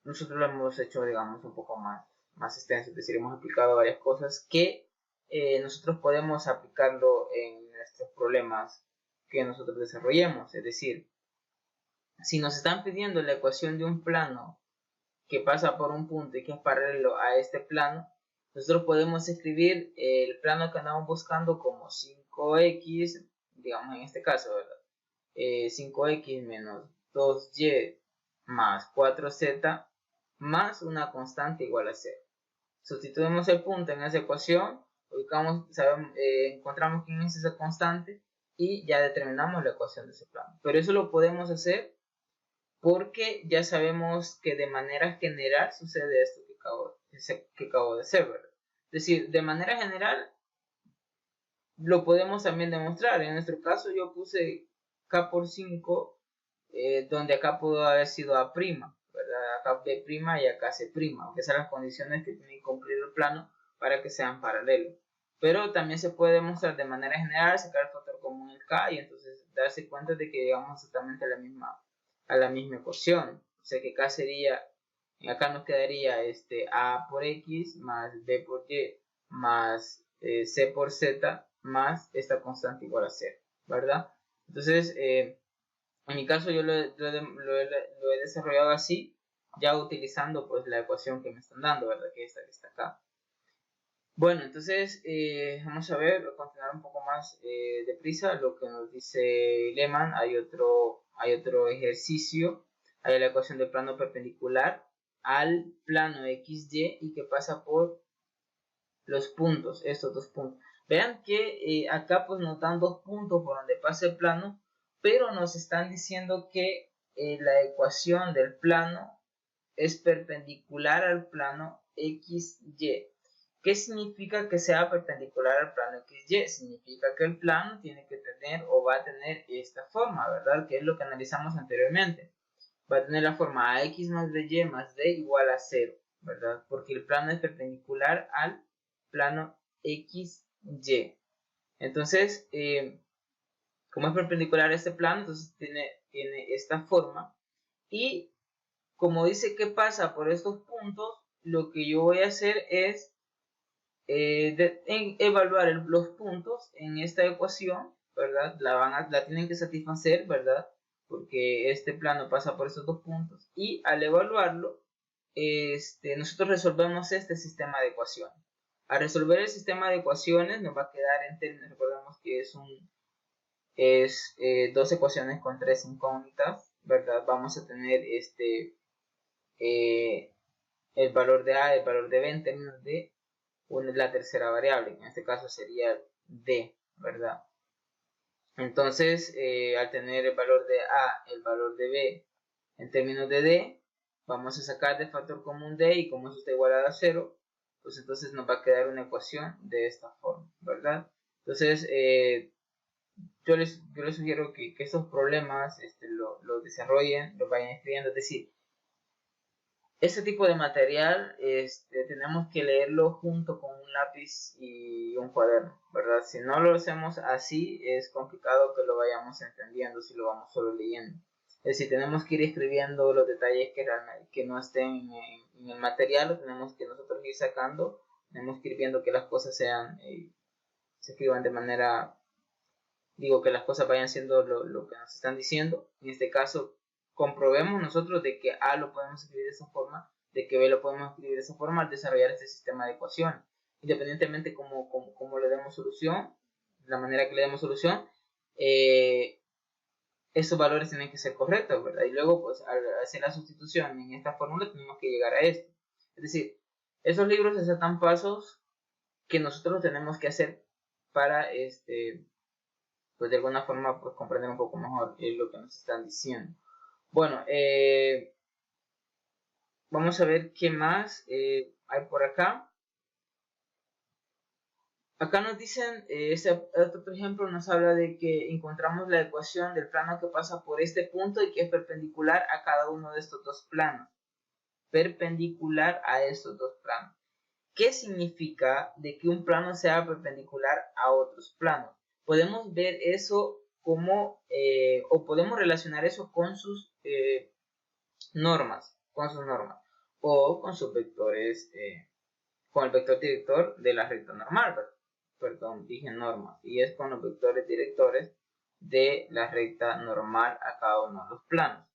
nosotros lo hemos hecho, digamos, un poco más extenso, es decir, hemos aplicado varias cosas que nosotros podemos aplicarlo en nuestros problemas que nosotros desarrollemos. Es decir, si nos están pidiendo la ecuación de un plano que pasa por un punto y que es paralelo a este plano, nosotros podemos escribir el plano que andamos buscando como 5x, digamos en este caso, ¿verdad? 5x menos 2y más 4z más una constante igual a 0. Sustituimos el punto en esa ecuación, ubicamos, encontramos quién es esa constante y ya determinamos la ecuación de ese plano. Pero eso lo podemos hacer porque ya sabemos que de manera general sucede esto que acabo de hacer, ¿verdad? Es decir, de manera general lo podemos también demostrar. En nuestro caso yo puse K por 5, donde acá pudo haber sido A', ¿verdad? Acá B' y acá C', aunque sean las condiciones que tiene que cumplir el plano para que sean paralelos. Pero también se puede demostrar de manera general, sacar el factor común el K y entonces darse cuenta de que llegamos exactamente a la misma ecuación. O sea que K sería, acá nos quedaría A por X más B por Y más C por Z más esta constante igual a 0, ¿verdad? Entonces, en mi caso yo lo he desarrollado así, ya utilizando pues la ecuación que me están dando, ¿verdad? Que esta que está acá. Bueno, entonces vamos a ver, a continuar un poco más deprisa lo que nos dice Lehmann. Hay otro ejercicio, hay la ecuación del plano perpendicular al plano XY y que pasa por los puntos, estos dos puntos. Vean que acá pues nos dan dos puntos por donde pasa el plano, pero nos están diciendo que la ecuación del plano es perpendicular al plano XY. ¿Qué significa que sea perpendicular al plano XY? Significa que el plano tiene que tener o va a tener esta forma, ¿verdad? Que es lo que analizamos anteriormente. Va a tener la forma AX más BY más D igual a 0, ¿verdad? Porque el plano es perpendicular al plano XY. Entonces, como es perpendicular a este plano, entonces tiene esta forma. Y como dice que pasa por estos puntos, lo que yo voy a hacer es evaluar los puntos en esta ecuación, ¿verdad? La tienen que satisfacer, ¿verdad? Porque este plano pasa por estos dos puntos. Y al evaluarlo, nosotros resolvemos este sistema de ecuaciones. Al resolver el sistema de ecuaciones nos va a quedar en términos, recordemos que es dos ecuaciones con tres incógnitas, ¿verdad? Vamos a tener el valor de A, el valor de B en términos de la tercera variable, que en este caso sería D, ¿verdad? Entonces, al tener el valor de A, el valor de B en términos de D, vamos a sacar del factor común D y como eso está igualado a 0, pues entonces nos va a quedar una ecuación de esta forma, ¿verdad? Entonces, yo les sugiero que estos problemas los desarrollen, los vayan escribiendo, es decir, este tipo de material tenemos que leerlo junto con un lápiz y un cuaderno, ¿verdad? Si no lo hacemos así, es complicado que lo vayamos entendiendo si lo vamos solo leyendo. Es decir, tenemos que ir escribiendo los detalles que no estén en el material, lo tenemos que nosotros ir sacando, tenemos que ir viendo que las cosas se escriban de manera, que las cosas vayan siendo lo que nos están diciendo. En este caso, comprobemos nosotros de que A lo podemos escribir de esa forma, de que B lo podemos escribir de esa forma al desarrollar este sistema de ecuaciones. Independientemente cómo le demos solución, la manera que le demos solución, esos valores tienen que ser correctos, ¿verdad? Y luego, pues, al hacer la sustitución en esta fórmula, tenemos que llegar a esto. Es decir, Esos libros están pasos que nosotros tenemos que hacer para pues de alguna forma pues comprender un poco mejor lo que nos están diciendo. Bueno, vamos a ver qué más hay por acá. Acá nos dicen, este otro ejemplo nos habla de que encontramos la ecuación del plano que pasa por este punto y que es perpendicular a cada uno de estos dos planos. Perpendicular a estos dos planos. ¿Qué significa de que un plano sea perpendicular a otros planos? Podemos ver eso como, o podemos relacionar eso con sus normas, o con sus vectores, con el vector director de la recta normal, perdón, dije normas, y es con los vectores directores de la recta normal a cada uno de los planos.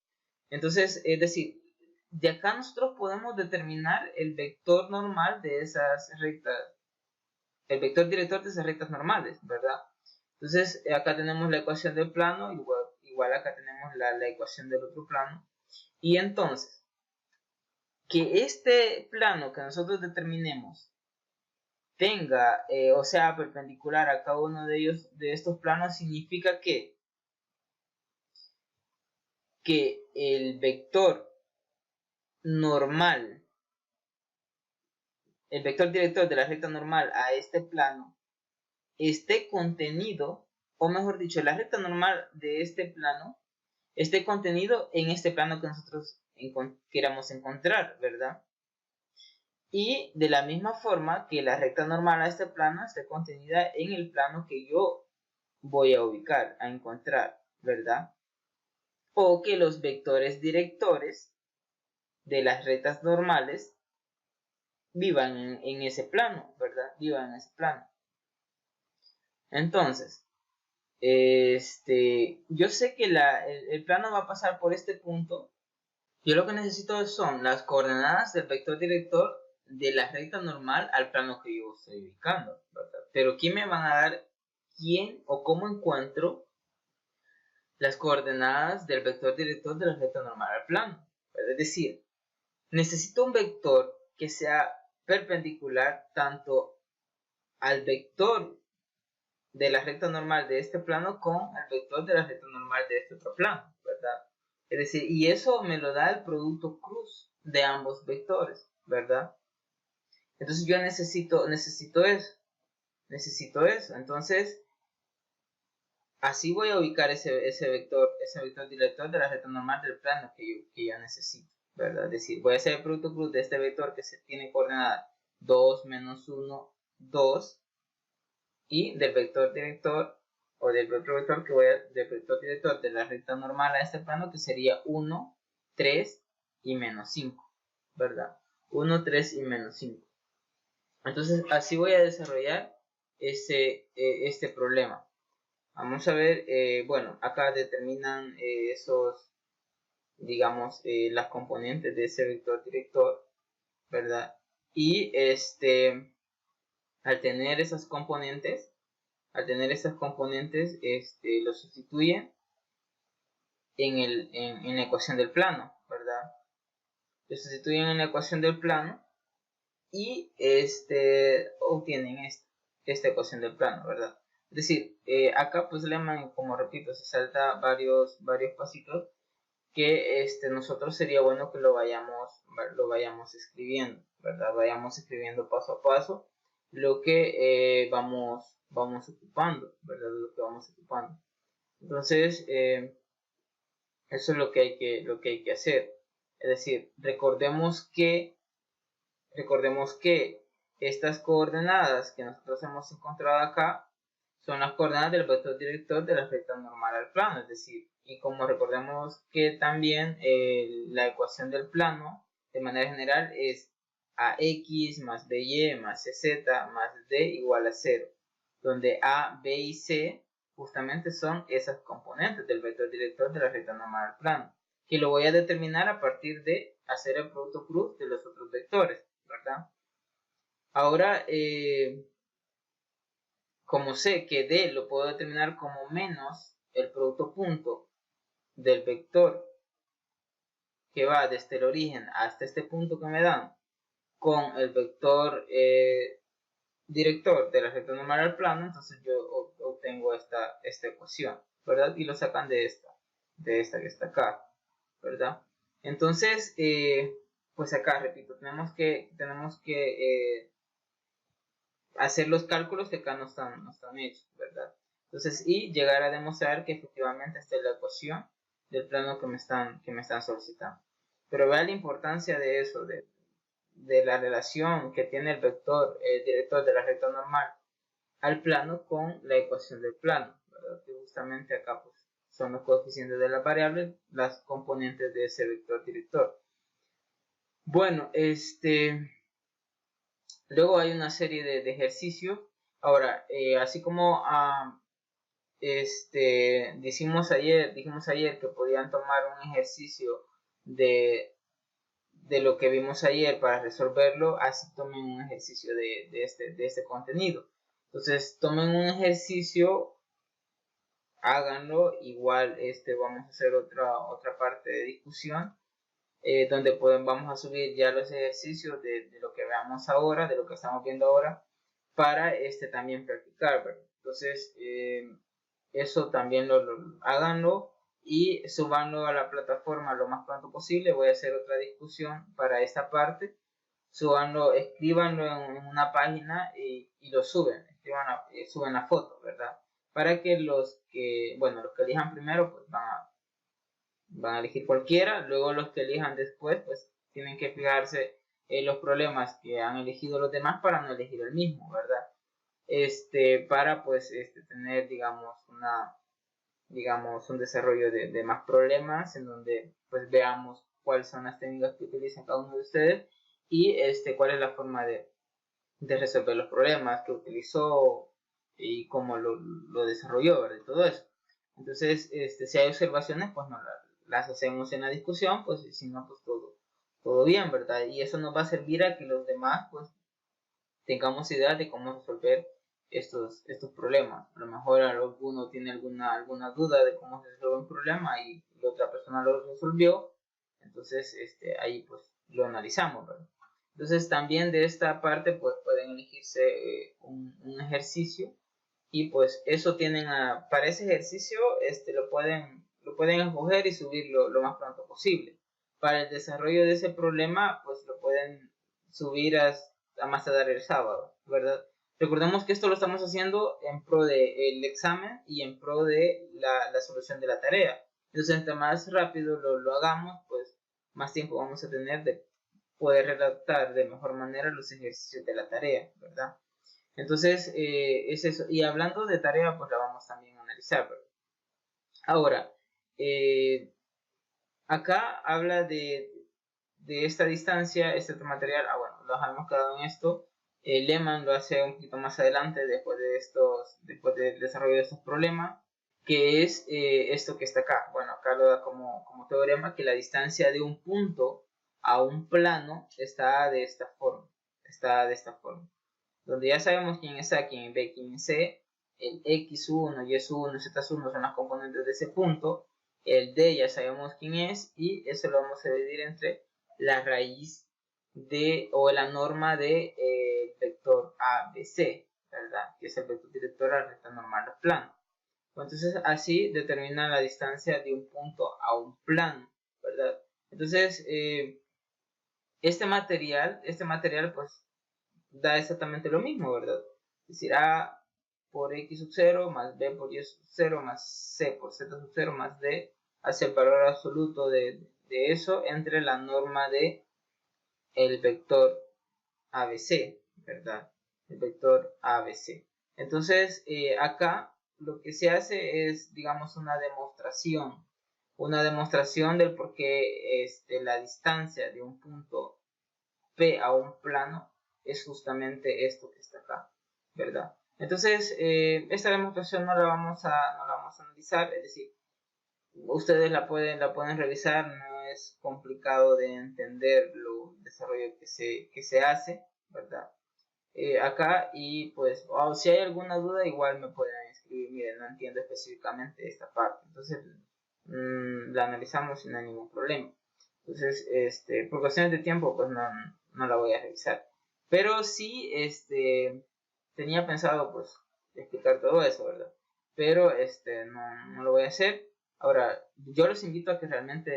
Entonces, es decir, de acá nosotros podemos determinar el vector normal de esas rectas, el vector director de esas rectas normales, ¿verdad? Entonces, acá tenemos la ecuación del plano, igual acá tenemos la ecuación del otro plano, y entonces, que este plano que nosotros determinemos tenga o sea perpendicular a cada uno de ellos, de estos planos, significa que el vector normal, el vector director de la recta normal a este plano esté contenido, o mejor dicho, la recta normal de este plano esté contenido en este plano que nosotros queramos encontrar, ¿verdad? Y de la misma forma que la recta normal a este plano esté contenida en el plano que yo voy a ubicar, a encontrar, ¿verdad? O que los vectores directores de las rectas normales vivan en ese plano, ¿verdad? Vivan en ese plano. Entonces, yo sé que el plano va a pasar por este punto. Yo lo que necesito son las coordenadas del vector director de la recta normal al plano que yo estoy ubicando, ¿verdad? Pero ¿quién me van a dar quién o cómo encuentro las coordenadas del vector director de la recta normal al plano? Es decir, necesito un vector que sea perpendicular tanto al vector de la recta normal de este plano con el vector de la recta normal de este otro plano, ¿verdad? Es decir, y eso me lo da el producto cruz de ambos vectores, ¿verdad? Entonces yo necesito eso. Entonces, así voy a ubicar ese vector director de la recta normal del plano que yo necesito, ¿verdad? Es decir, voy a hacer el producto cruz de este vector que se tiene coordenada 2, menos 1, 2, y del vector director, o del otro vector del vector director de la recta normal a este plano, que sería 1, 3 y menos 5, ¿verdad? 1, 3 y menos 5. Entonces, así voy a desarrollar este problema. Vamos a ver, bueno, acá determinan esos, digamos, las componentes de ese vector director, ¿verdad? Y al tener esas componentes, lo sustituyen en la ecuación del plano, ¿verdad? Lo sustituyen en la ecuación del plano y obtienen esta ecuación del plano, ¿verdad? Es decir, acá pues Lehmann, como repito, se salta varios pasitos que nosotros sería bueno que lo vayamos escribiendo, ¿verdad? Vayamos escribiendo paso a paso lo que vamos ocupando, ¿verdad? Lo que vamos ocupando. Entonces, eso es lo que hay que hacer. Es decir, recordemos que estas coordenadas que nosotros hemos encontrado acá son las coordenadas del vector director de la recta normal al plano, es decir, y como recordemos que también la ecuación del plano de manera general es ax más by más cz más d igual a 0, donde a, b y c justamente son esas componentes del vector director de la recta normal al plano, que lo voy a determinar a partir de hacer el producto cruz de los otros vectores, ¿verdad? Ahora, como sé que D lo puedo determinar como menos el producto punto del vector que va desde el origen hasta este punto que me dan, con el vector director de la recta normal al plano, entonces yo obtengo esta ecuación, ¿verdad? Y lo sacan de esta que está acá, ¿verdad? Entonces, pues acá, repito, tenemos que hacer los cálculos que acá no están hechos, ¿verdad? Entonces, y llegar a demostrar que efectivamente esta es la ecuación del plano que me están solicitando. Pero vean la importancia de eso, de la relación que tiene el vector director de la recta normal al plano con la ecuación del plano, ¿verdad? Que justamente acá pues, son los coeficientes de la variable, las componentes de ese vector director. Bueno, luego hay una serie de ejercicios. Ahora, así como dijimos ayer que podían tomar un ejercicio de lo que vimos ayer para resolverlo, así tomen un ejercicio de este contenido. Entonces, tomen un ejercicio, háganlo, igual vamos a hacer otra parte de discusión, donde vamos a subir ya los ejercicios de lo que veamos ahora, de lo que estamos viendo ahora, para también practicar, ¿verdad? Entonces, eso también lo háganlo y subanlo a la plataforma lo más pronto posible. Voy a hacer otra discusión para esta parte. Subanlo, escríbanlo en una página y lo suben, suben la foto, ¿verdad? Para que los que elijan primero, pues van a elegir cualquiera. Luego los que elijan después, pues tienen que fijarse en los problemas que han elegido los demás para no elegir el mismo, ¿verdad? Para pues tener digamos un desarrollo de más problemas en donde pues veamos cuáles son las técnicas que utilizan cada uno de ustedes y cuál es la forma de resolver los problemas que utilizó y cómo lo desarrolló, ¿verdad? Y todo eso. Entonces, si hay observaciones, pues no las hacemos en la discusión, pues si no, pues todo bien, ¿verdad? Y eso nos va a servir a que los demás pues tengamos idea de cómo resolver estos problemas. A lo mejor alguno tiene alguna duda de cómo se resuelve un problema y la otra persona lo resolvió, entonces ahí pues lo analizamos, ¿verdad? Entonces también de esta parte pues pueden elegirse un ejercicio y pues eso para ese ejercicio lo pueden escoger y subirlo lo más pronto posible. Para el desarrollo de ese problema pues lo pueden subir a más tardar el sábado, ¿verdad? Recordemos que esto lo estamos haciendo en pro del examen y en pro de la solución de la tarea. Entonces, entre más rápido lo hagamos, pues más tiempo vamos a tener de poder redactar de mejor manera los ejercicios de la tarea, ¿verdad? Entonces, es eso. Y hablando de tarea, pues la vamos también a analizar, ¿verdad? Ahora, acá habla de esta distancia, este otro material. Bueno, lo hemos quedado en esto. Lehmann lo hace un poquito más adelante, después del desarrollo de estos problemas, que es esto que está acá. Bueno, acá lo da como teorema que la distancia de un punto a un plano está de esta forma. Donde ya sabemos quién es A, quién es B, quién es C, el X1, Y1, Z1 son las componentes de ese punto, el D ya sabemos quién es y eso lo vamos a dividir entre la raíz o la norma de vector ABC, ¿verdad? Que es el vector director a la recta normal del plano. Entonces así determina la distancia de un punto a un plano, ¿verdad? Entonces este material pues da exactamente lo mismo, ¿verdad? Es decir, A por X sub 0 más B por Y sub 0 más C por Z sub 0 más D hace el valor absoluto de eso entre la norma de el vector ABC, ¿verdad? El vector ABC. Entonces, acá lo que se hace es, digamos, una demostración del por qué la distancia de un punto P a un plano es justamente esto que está acá, ¿verdad? Entonces, esta demostración no la vamos a analizar, es decir, ustedes la pueden revisar, no es complicado de entender el desarrollo que se hace, ¿verdad? Acá y pues si hay alguna duda igual me pueden escribir, miren, no entiendo específicamente esta parte, entonces la analizamos y no hay ningún problema. Entonces, por cuestiones de tiempo, pues no la voy a revisar. Pero sí, tenía pensado, pues, explicar todo eso, ¿verdad? Pero, no lo voy a hacer. Ahora, yo los invito a que realmente,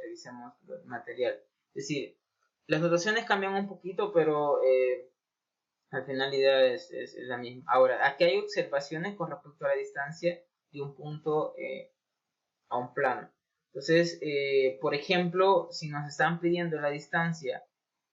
revisemos el material. Es decir, las notaciones cambian un poquito, pero al final la idea es la misma. Ahora, aquí hay observaciones con respecto a la distancia de un punto a un plano. Entonces, por ejemplo, si nos están pidiendo la distancia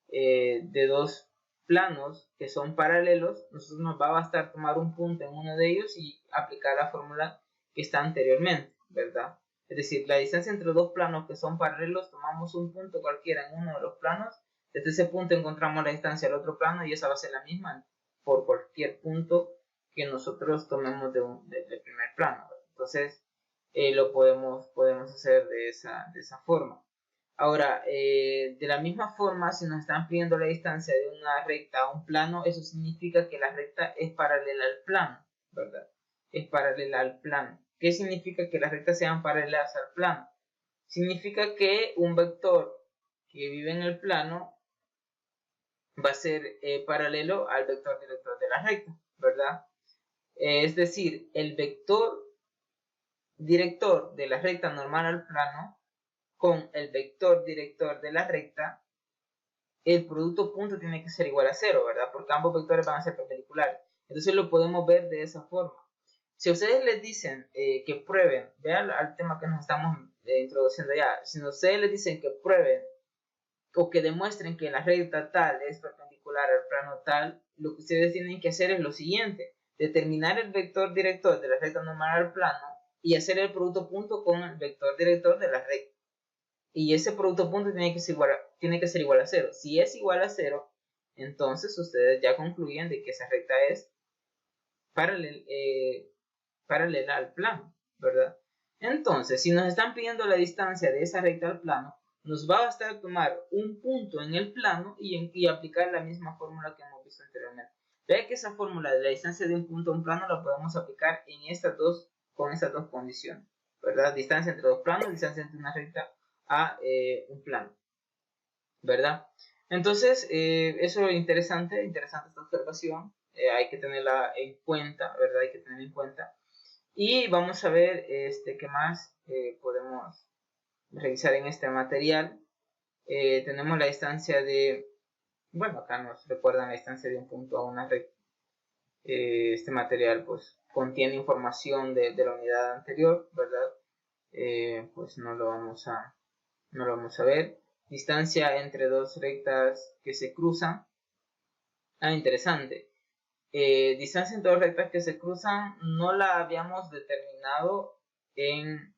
de dos planos que son paralelos, nosotros nos va a bastar tomar un punto en uno de ellos y aplicar la fórmula que está anteriormente, ¿verdad? Es decir, la distancia entre dos planos que son paralelos, tomamos un punto cualquiera en uno de los planos, desde ese punto encontramos la distancia al otro plano y esa va a ser la misma por cualquier punto que nosotros tomemos del primer plano, ¿verdad? Entonces, lo podemos hacer de esa forma. Ahora, de la misma forma, si nos están pidiendo la distancia de una recta a un plano, eso significa que la recta es paralela al plano, ¿verdad? Es paralela al plano. ¿Qué significa que las rectas sean paralelas al plano? Significa que un vector que vive en el plano va a ser paralelo al vector director de la recta, ¿verdad? Es decir, el vector director de la recta normal al plano con el vector director de la recta, el producto punto tiene que ser igual a 0, ¿verdad? Porque ambos vectores van a ser perpendiculares. Entonces lo podemos ver de esa forma. Si a ustedes les dicen que prueben, vean al tema que nos estamos introduciendo ya, si ustedes les dicen que prueben o que demuestren que la recta tal es perpendicular al plano tal, lo que ustedes tienen que hacer es lo siguiente: determinar el vector director de la recta normal al plano y hacer el producto punto con el vector director de la recta. Y ese producto punto tiene que ser igual a 0. Si es igual a 0, entonces ustedes ya concluyen de que esa recta es paralela al plano, ¿verdad? Entonces, si nos están pidiendo la distancia de esa recta al plano, nos va a bastar tomar un punto en el plano y aplicar la misma fórmula que hemos visto anteriormente. Vea que esa fórmula de la distancia de un punto a un plano la podemos aplicar con estas dos condiciones, ¿verdad? Distancia entre dos planos, distancia entre una recta a un plano, ¿verdad? Entonces, eso es interesante esta observación, hay que tenerla en cuenta, ¿verdad? Hay que tenerla en cuenta. Y vamos a ver qué más podemos revisar en este material. Tenemos la distancia de, bueno, acá nos recuerdan la distancia de un punto a una recta. Este material pues contiene información de la unidad anterior, ¿verdad? Pues no lo vamos a ver. Distancia entre dos rectas que se cruzan. Interesante. Distancia entre dos rectas que se cruzan no la habíamos determinado en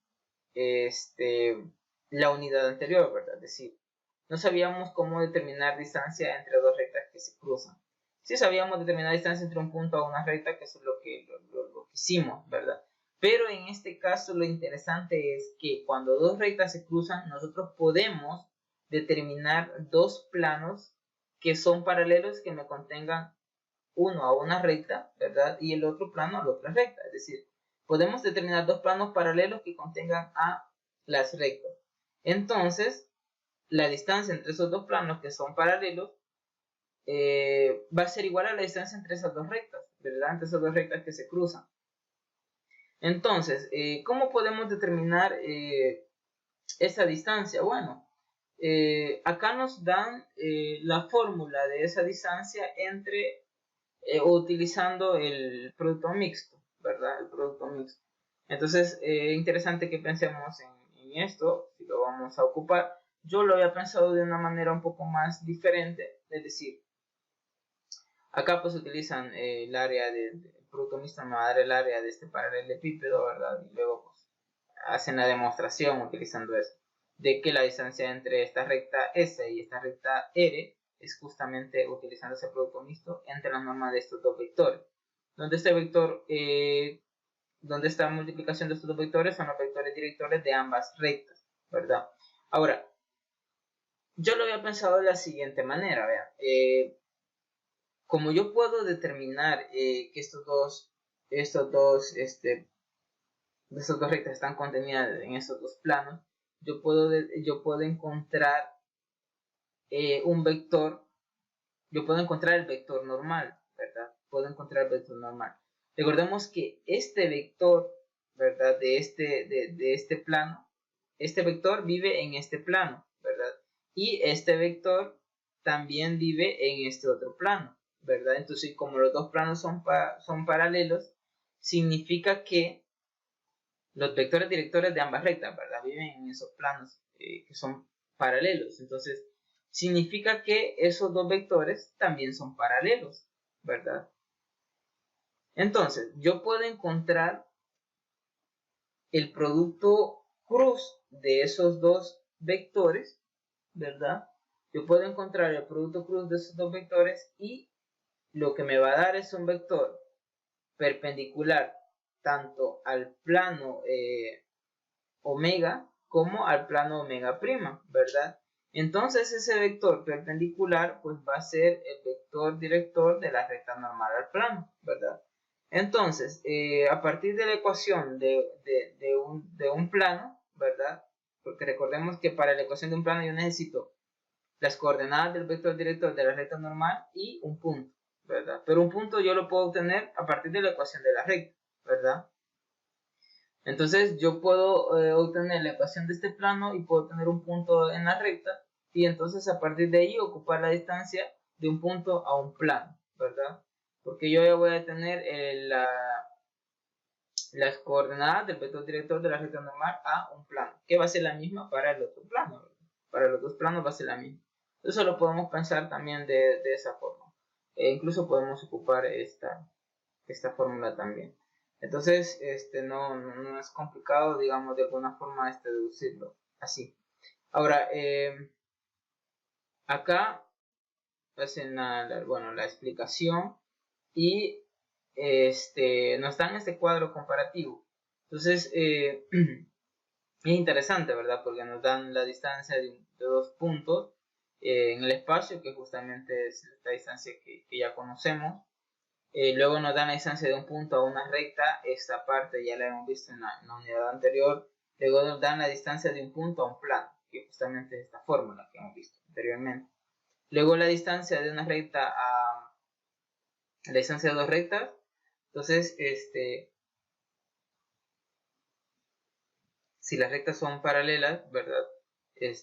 la unidad anterior, ¿verdad? Es decir, no sabíamos cómo determinar distancia entre dos rectas que se cruzan. Sí sabíamos determinar distancia entre un punto a una recta, que eso es lo que hicimos, ¿verdad? Pero en este caso lo interesante es que cuando dos rectas se cruzan, nosotros podemos determinar dos planos que son paralelos, que me contengan uno a una recta, ¿verdad? Y el otro plano a la otra recta. Es decir, podemos determinar dos planos paralelos que contengan a las rectas. Entonces, la distancia entre esos dos planos que son paralelos va a ser igual a la distancia entre esas dos rectas, ¿verdad? Entre esas dos rectas que se cruzan. Entonces, ¿cómo podemos determinar esa distancia? Bueno, acá nos dan la fórmula de esa distancia utilizando el producto mixto, ¿verdad? El producto mixto. Entonces, interesante que pensemos en esto, si lo vamos a ocupar. Yo lo había pensado de una manera un poco más diferente, es decir, acá pues utilizan el área del producto mixto, me va a dar el área de este paralelepípedo, ¿verdad? Y luego pues hacen la demostración utilizando eso, de que la distancia entre esta recta S y esta recta R es justamente utilizando ese producto mixto entre la norma de estos dos vectores. Donde este vector, donde esta multiplicación de estos dos vectores son los vectores directores de ambas rectas, ¿verdad? Ahora, yo lo había pensado de la siguiente manera, vean. Como yo puedo determinar que estas dos rectas están contenidas en estos dos planos, yo puedo encontrar un vector, yo puedo encontrar el vector normal, ¿verdad? Puedo encontrar el vector normal. Recordemos que este vector, ¿verdad? De este plano, este vector vive en este plano, ¿verdad? Y este vector también vive en este otro plano, ¿verdad? Entonces, como los dos planos son paralelos, significa que los vectores directores de ambas rectas, ¿verdad? Viven en esos planos que son paralelos. Entonces, significa que esos dos vectores también son paralelos, ¿verdad? Entonces, yo puedo encontrar el producto cruz de esos dos vectores, ¿verdad? Yo puedo encontrar el producto cruz de esos dos vectores y lo que me va a dar es un vector perpendicular tanto al plano omega como al plano omega prima, ¿verdad? Entonces ese vector perpendicular pues va a ser el vector director de la recta normal al plano, ¿verdad? Entonces, a partir de la ecuación de un plano, ¿verdad? Porque recordemos que para la ecuación de un plano yo necesito las coordenadas del vector director de la recta normal y un punto, ¿verdad? Pero un punto yo lo puedo obtener a partir de la ecuación de la recta, ¿verdad? Entonces yo puedo obtener la ecuación de este plano y puedo tener un punto en la recta y entonces a partir de ahí ocupar la distancia de un punto a un plano, ¿verdad? Porque yo ya voy a tener las coordenadas del vector director de la recta normal a un plano, que va a ser la misma para el otro plano, ¿verdad? Para los dos planos va a ser la misma. Eso lo podemos pensar también de esa forma. Incluso podemos ocupar esta fórmula también. Entonces, no es complicado, digamos, de alguna forma deducirlo así. Ahora, acá hacen la explicación y nos dan este cuadro comparativo. Entonces, es interesante, ¿verdad? Porque nos dan la distancia de dos puntos en el espacio, que justamente es esta distancia que ya conocemos. Luego nos dan la distancia de un punto a una recta, esta parte ya la hemos visto en la unidad anterior. Luego nos dan la distancia de un punto a un plano, que justamente es esta fórmula que hemos visto anteriormente. Luego la distancia de una recta a la distancia de dos rectas. Entonces, si las rectas son paralelas, ¿verdad?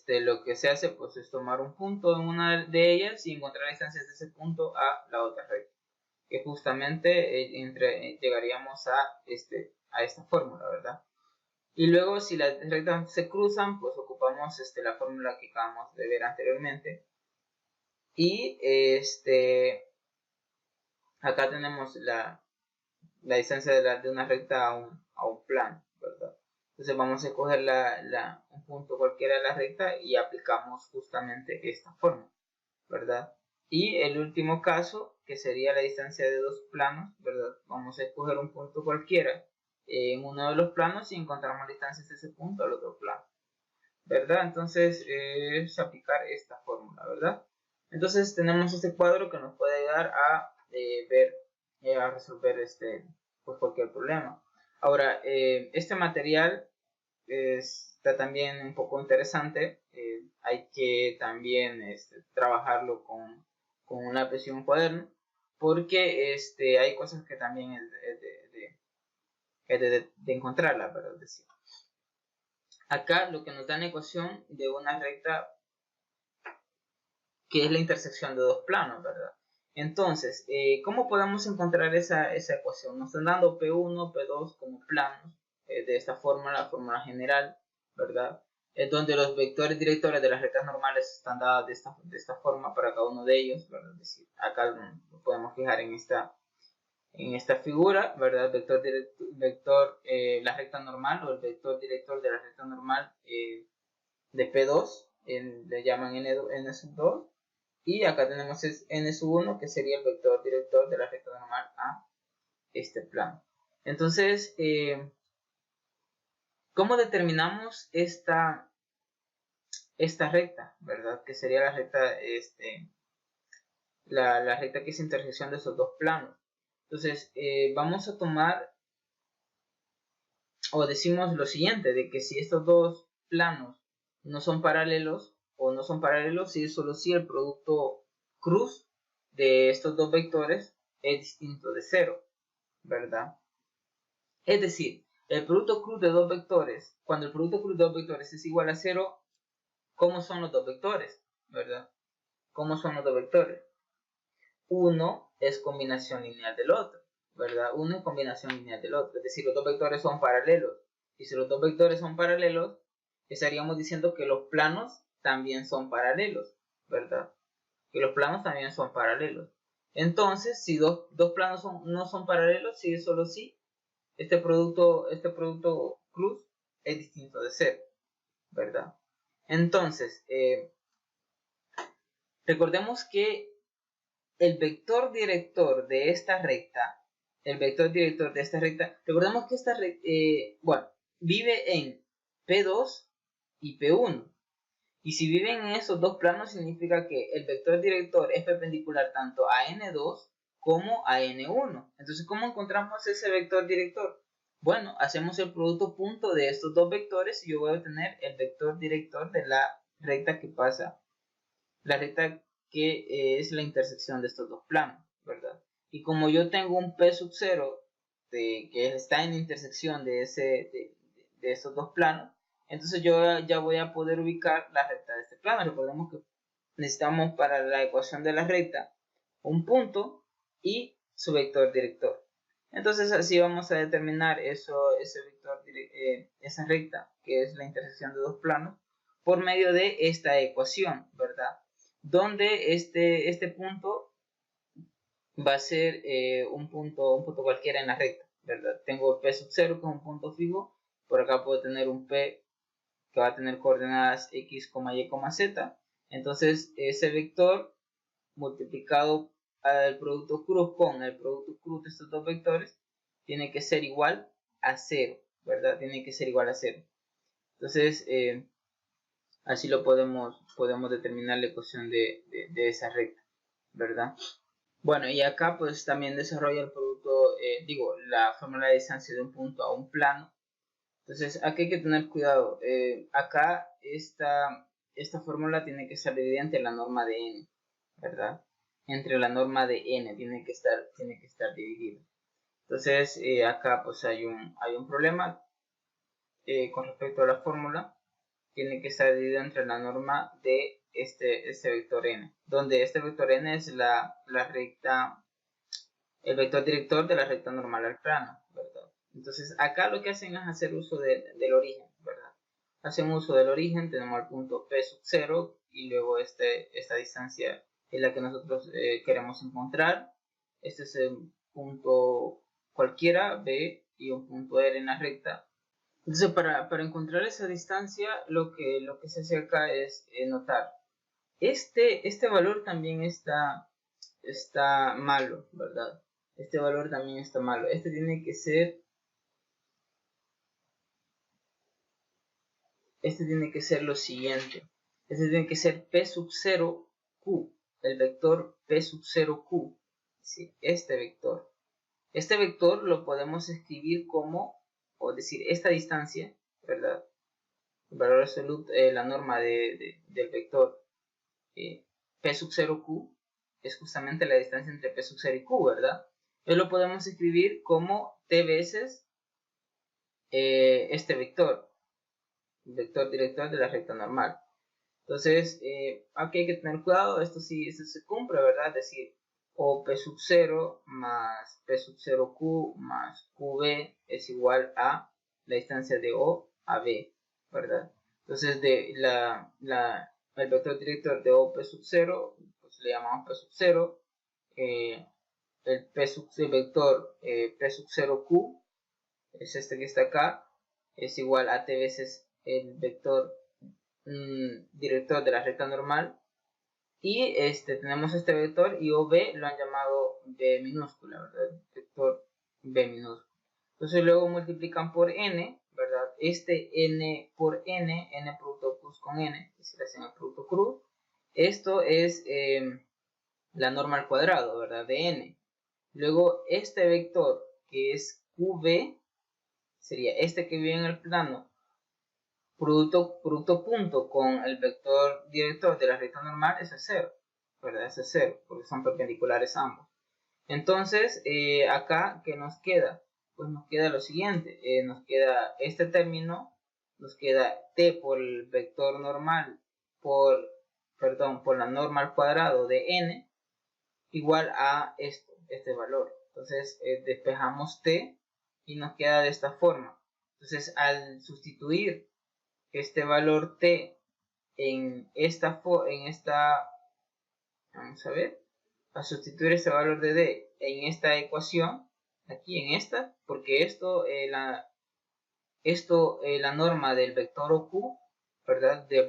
Lo que se hace pues es tomar un punto en una de ellas y encontrar la distancia de ese punto a la otra recta, que justamente llegaríamos a esta fórmula, ¿verdad? Y luego si las rectas se cruzan, pues ocupamos la fórmula que acabamos de ver anteriormente. Y acá tenemos la distancia de una recta a un plano, ¿verdad? Entonces vamos a escoger un punto cualquiera de la recta y aplicamos justamente esta fórmula, ¿verdad? Y el último caso, que sería la distancia de dos planos, ¿verdad? Vamos a escoger un punto cualquiera en uno de los planos y encontramos la distancia de ese punto al otro plano, ¿verdad? Entonces es aplicar esta fórmula, ¿verdad? Entonces tenemos este cuadro que nos puede ayudar a a resolver pues cualquier problema. Ahora, este material está también un poco interesante. Hay que también trabajarlo con un lápiz y un cuaderno, porque hay cosas que también es de encontrarlas, ¿verdad? Es decir, acá lo que nos da la ecuación de una recta que es la intersección de dos planos, ¿verdad? Entonces, ¿cómo podemos encontrar esa ecuación? Nos están dando P1, P2 como planos de esta forma, la fórmula general, ¿verdad? Donde los vectores directores de las rectas normales están dados de esta forma para cada uno de ellos, ¿verdad? Es decir, acá lo podemos fijar en esta figura, ¿verdad? La recta normal o el vector director de la recta normal de P2, le llaman N2, y acá tenemos N1, que sería el vector director de la recta normal a este plano. Entonces, ¿cómo determinamos esta recta, ¿verdad? Que sería la recta, la recta que es intersección de esos dos planos. Entonces, vamos a tomar, o decimos lo siguiente, de que si estos dos planos no son paralelos o no son paralelos si solo si el producto cruz de estos dos vectores es distinto de 0, ¿verdad? Es decir, el producto cruz de dos vectores, cuando el producto cruz de dos vectores es igual a 0, ¿cómo son los dos vectores? ¿Verdad? ¿Cómo son los dos vectores? Uno es combinación lineal del otro, ¿verdad? Uno es combinación lineal del otro, es decir, los dos vectores son paralelos. Y si los dos vectores son paralelos, estaríamos diciendo que los planos también son paralelos, ¿verdad? Que los planos también son paralelos. Entonces, si dos planos no son paralelos, si es solo si, este producto cruz es distinto de 0, ¿verdad? Entonces, recordemos que el vector director de esta recta, recordemos que esta recta, vive en P2 y P1. Y si viven en esos dos planos, significa que el vector director es perpendicular tanto a N2 como a N1. Entonces, ¿cómo encontramos ese vector director? Bueno, hacemos el producto punto de estos dos vectores y yo voy a obtener el vector director de la recta que pasa, la recta que es la intersección de estos dos planos, ¿verdad? Y como yo tengo un P sub 0 que está en la intersección de estos dos planos, entonces yo ya voy a poder ubicar la recta de este plano. Recordemos que necesitamos para la ecuación de la recta un punto y su vector director. Entonces así vamos a determinar esa recta, que es la intersección de dos planos, por medio de esta ecuación, ¿verdad? Donde este punto va a ser un punto cualquiera en la recta, ¿verdad? Tengo P sub 0, que es un punto fijo. Por acá puedo tener un P que va a tener coordenadas x, y, z. Entonces ese vector multiplicado al producto cruz con el producto cruz de estos dos vectores tiene que ser igual a 0, ¿verdad? Tiene que ser igual a 0. Entonces así lo podemos determinar la ecuación de esa recta, ¿verdad? Bueno, y acá pues también desarrolla el producto, la fórmula de distancia de un punto a un plano. Entonces aquí hay que tener cuidado. Acá esta fórmula tiene que estar dividida entre la norma de n, ¿verdad? Entre la norma de n tiene que estar dividida. Entonces acá pues hay un problema con respecto a la fórmula. Tiene que estar dividido entre la norma de este vector n, donde este vector n es la recta, el vector director de la recta normal al plano, ¿verdad? Entonces acá lo que hacen es hacer uso del origen, ¿verdad? Hacen uso del origen, tenemos el punto P sub 0 y luego esta distancia es la que nosotros queremos encontrar. Este es el punto cualquiera, B, y un punto R en la recta. Entonces para encontrar esa distancia lo que se hace acá es notar este valor también está malo, ¿verdad? Este valor también está malo. Este tiene que ser lo siguiente. Este tiene que ser P sub 0 Q, el vector P sub 0 Q. ¿Sí? Este vector lo podemos escribir como, o decir, esta distancia, ¿verdad? El valor absoluto, la norma del vector P sub 0 Q es justamente la distancia entre P sub 0 y Q, ¿verdad? Entonces lo podemos escribir como T veces este vector, el vector director de la recta normal. Entonces, aquí hay que tener cuidado, esto se cumple, ¿verdad? Es decir, o P sub 0 más P sub 0 Q más QB es igual a la distancia de O a B, ¿verdad? Entonces, el vector director de O P sub 0, pues le llamamos P sub 0, el vector P sub 0 Q es este que está acá, es igual a T veces el vector director de la recta normal, y tenemos este vector y OB lo han llamado B minúscula, ¿verdad? Vector B minúscula. Entonces luego multiplican por n, ¿verdad? N por n producto cruz con n, es decir, hacen el producto cruz. Esto es la norma al cuadrado, ¿verdad? De n. Luego este vector que es QB sería este que vive en el plano producto punto con el vector director de la recta normal es 0, ¿verdad? Es 0, porque son perpendiculares ambos. Entonces, acá, ¿qué nos queda? Pues nos queda lo siguiente, nos queda este término, nos queda t por el vector normal, por la norma al cuadrado de n, igual a este valor. Entonces, despejamos t y nos queda de esta forma. Entonces, al sustituir este valor t en esta, vamos a ver, a sustituir este valor de d en esta ecuación, aquí en esta, porque la norma del vector OQ, ¿verdad? Del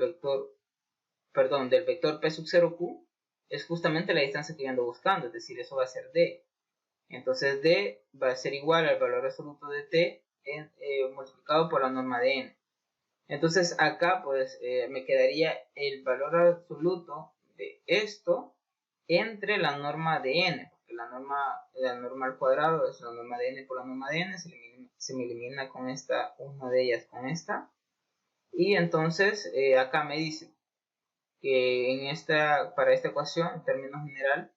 vector P sub 0Q, es justamente la distancia que yo ando buscando, es decir, eso va a ser d. Entonces d va a ser igual al valor absoluto de t multiplicado por la norma de n. Entonces acá pues me quedaría el valor absoluto de esto entre la norma de n, porque la norma al cuadrado es la norma de n por la norma de n, se me elimina con esta, una de ellas con esta, y entonces acá me dice que para esta ecuación, en términos general,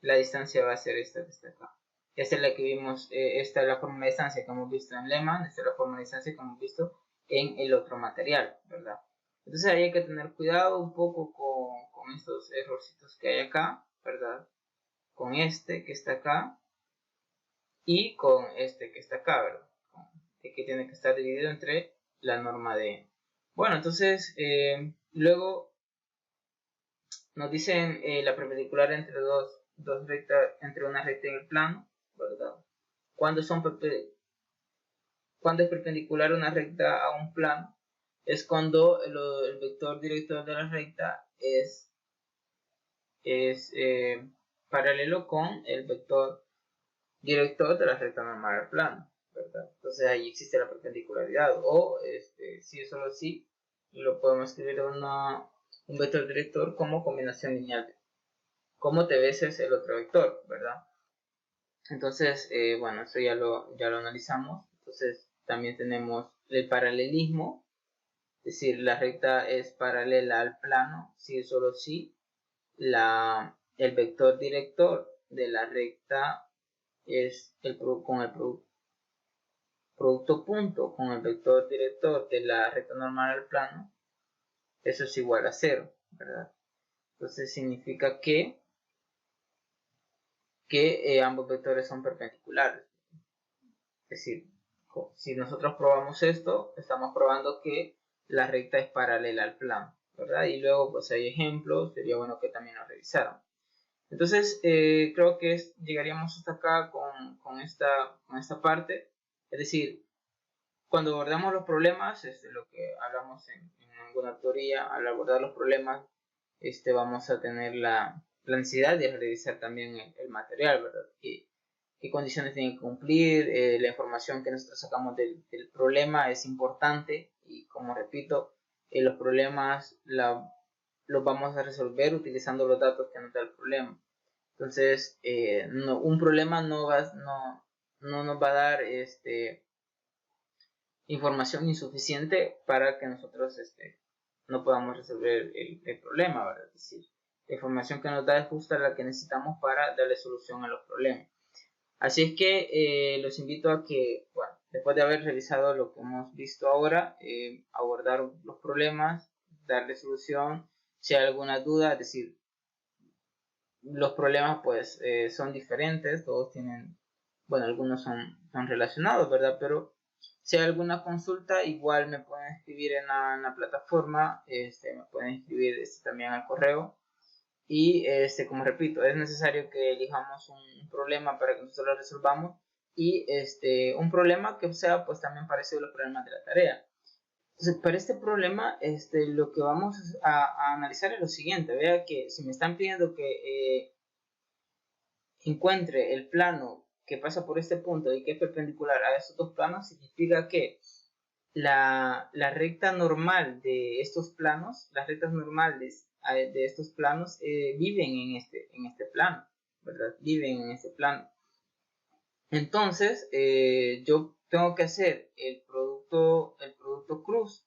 la distancia va a ser esta de acá. Esta es la que vimos, esta es la forma de distancia que hemos visto en Lehmann, esta es la forma de distancia que hemos visto en el otro material, ¿verdad? Entonces ahí hay que tener cuidado un poco con estos errorcitos que hay acá, ¿verdad? Con este que está acá y con este que está acá, ¿verdad? Que tiene que estar dividido entre la norma de n. Bueno, entonces luego nos dicen la perpendicular entre dos rectas, entre una recta y el plano, ¿verdad? Cuando es perpendicular una recta a un plano, es cuando el vector director de la recta es paralelo con el vector director de la recta normal al plano, ¿verdad? Entonces ahí existe la perpendicularidad, o si es solo así, lo podemos escribir un vector director como combinación lineal, como t veces el otro vector, ¿verdad? Entonces, bueno, esto ya lo analizamos. Entonces también tenemos el paralelismo, es decir, la recta es paralela al plano si es solo si el vector director de la recta es con el producto punto con el vector director de la recta normal al plano, eso es igual a 0, ¿verdad? Entonces significa que ambos vectores son perpendiculares. Es decir, si nosotros probamos esto, estamos probando que la recta es paralela al plano, ¿verdad? Y luego pues hay ejemplos, sería bueno que también los revisaran. Entonces, creo que llegaríamos hasta acá con esta parte. Es decir, cuando abordamos los problemas, lo que hablamos en alguna teoría, al abordar los problemas, vamos a tener la necesidad de revisar también el material, ¿verdad? ¿Qué condiciones tiene que cumplir? La información que nosotros sacamos del problema es importante y, como repito, los problemas los vamos a resolver utilizando los datos que nos da el problema. Entonces, un problema no nos va a dar información insuficiente para que nosotros no podamos resolver el problema, ¿verdad? Es decir, la información que nos da es justa la que necesitamos para darle solución a los problemas. Así es que los invito a que, bueno, después de haber revisado lo que hemos visto ahora, abordar los problemas, darle solución. Si hay alguna duda, es decir, los problemas pues son diferentes, todos tienen, bueno, algunos son relacionados, ¿verdad? Pero si hay alguna consulta, igual me pueden escribir en la plataforma, me pueden escribir también al correo. Y como repito, es necesario que elijamos un problema para que nosotros lo resolvamos, y un problema que sea pues también parecido a los problemas de la tarea. Entonces, para este problema, lo que vamos a analizar es lo siguiente. Vea que si me están pidiendo que encuentre el plano que pasa por este punto y que es perpendicular a estos dos planos, significa que la recta normal de estos planos, las rectas normales de estos planos viven en este plano, ¿verdad? Viven en este plano. Entonces, yo tengo que hacer el producto cruz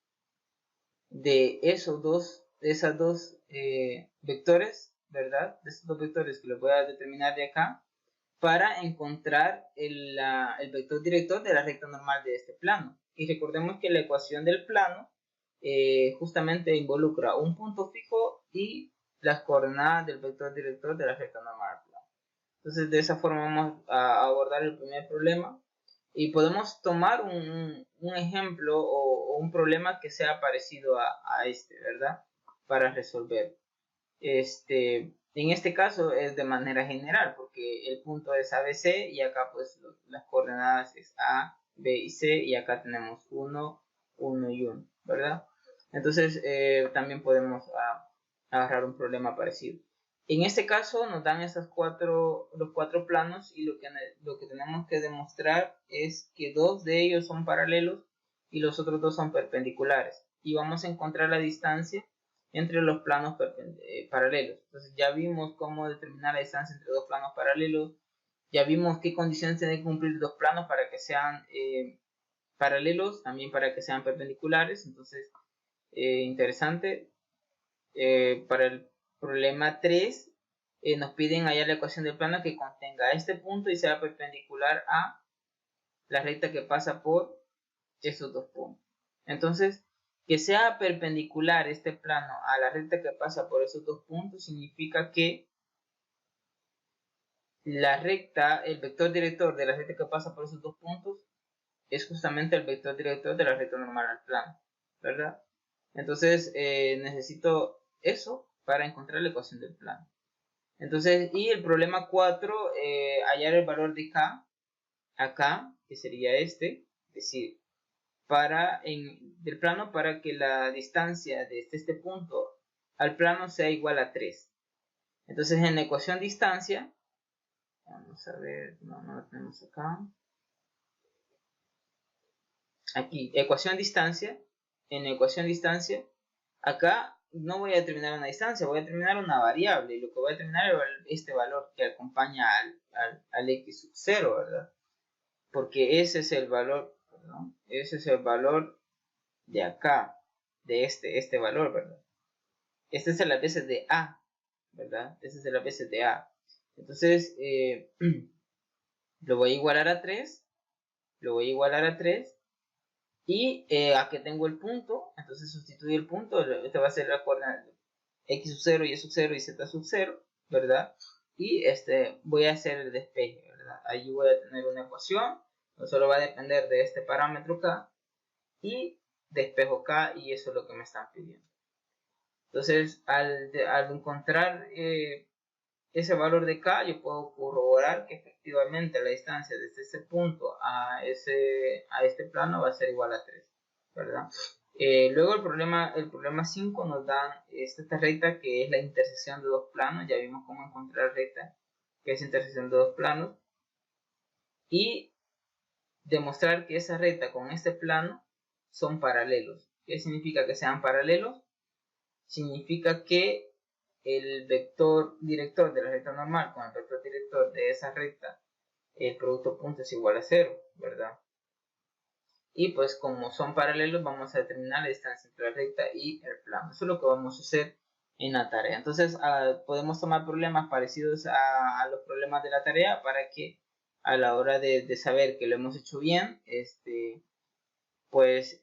de esas dos vectores, ¿verdad? De estos dos vectores que los voy a determinar de acá, para encontrar el vector director de la recta normal de este plano. Y recordemos que la ecuación del plano justamente involucra un punto fijo y las coordenadas del vector director de la recta normal del plano. Entonces, de esa forma vamos a abordar el primer problema. Y podemos tomar un ejemplo o un problema que sea parecido a este, ¿verdad? Para resolver. En este caso es de manera general, porque el punto es ABC y acá pues las coordenadas es A, B y C, y acá tenemos 1, 1 y 1, ¿verdad? Entonces también podemos agarrar un problema parecido. En este caso nos dan los cuatro planos, y lo que tenemos que demostrar es que dos de ellos son paralelos y los otros dos son perpendiculares, y vamos a encontrar la distancia entre los planos paralelos. Entonces ya vimos cómo determinar la distancia entre dos planos paralelos, ya vimos qué condiciones tienen que cumplir dos planos para que sean paralelos, también para que sean perpendiculares. Entonces, interesante. Para el problema 3, nos piden hallar la ecuación del plano que contenga este punto y sea perpendicular a la recta que pasa por esos dos puntos. Entonces, que sea perpendicular este plano a la recta que pasa por esos dos puntos significa que la recta, el vector director de la recta que pasa por esos dos puntos es justamente el vector director de la recta normal al plano, ¿verdad? Entonces necesito eso para encontrar la ecuación del plano. Entonces, y el problema 4, hallar el valor de k acá, que sería este, es decir, del plano, para que la distancia de este punto al plano sea igual a 3. Entonces en la ecuación distancia, vamos a ver, no lo tenemos acá, aquí, ecuación distancia, en la ecuación distancia, acá no voy a determinar una distancia, voy a determinar una variable, y lo que voy a determinar es este valor que acompaña al x sub 0, ¿verdad? Porque ese es el valor, perdón, ese es el valor de acá, de este valor, ¿verdad? Este es las veces de A, ¿verdad? Este es las veces de A. Entonces, lo voy a igualar a 3, lo voy a igualar a 3, y aquí tengo el punto, entonces sustituyo el punto, este va a ser la coordenada x sub 0, y sub 0 y z sub 0, ¿verdad? Y voy a hacer el despeje, ¿verdad? Allí voy a tener una ecuación, no solo va a depender de este parámetro k, y despejo k, y eso es lo que me están pidiendo. Entonces, al encontrar ese valor de k, yo puedo corroborar que efectivamente la distancia desde ese punto a este plano va a ser igual a 3, ¿verdad? Luego el problema 5 nos da esta recta que es la intersección de dos planos. Ya vimos cómo encontrar recta que es intersección de dos planos, y demostrar que esa recta con este plano son paralelos. ¿Qué significa que sean paralelos? Significa que el vector director de la recta normal con el vector director de esa recta, el producto punto es igual a 0, ¿verdad? Y pues como son paralelos, vamos a determinar la distancia entre la recta y el plano. Eso es lo que vamos a hacer en la tarea. Entonces podemos tomar problemas parecidos a los problemas de la tarea, para que a la hora de saber que lo hemos hecho bien, pues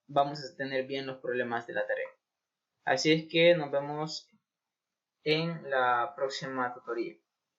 vamos a tener bien los problemas de la tarea. Así es que nos vemos en la próxima tutoría.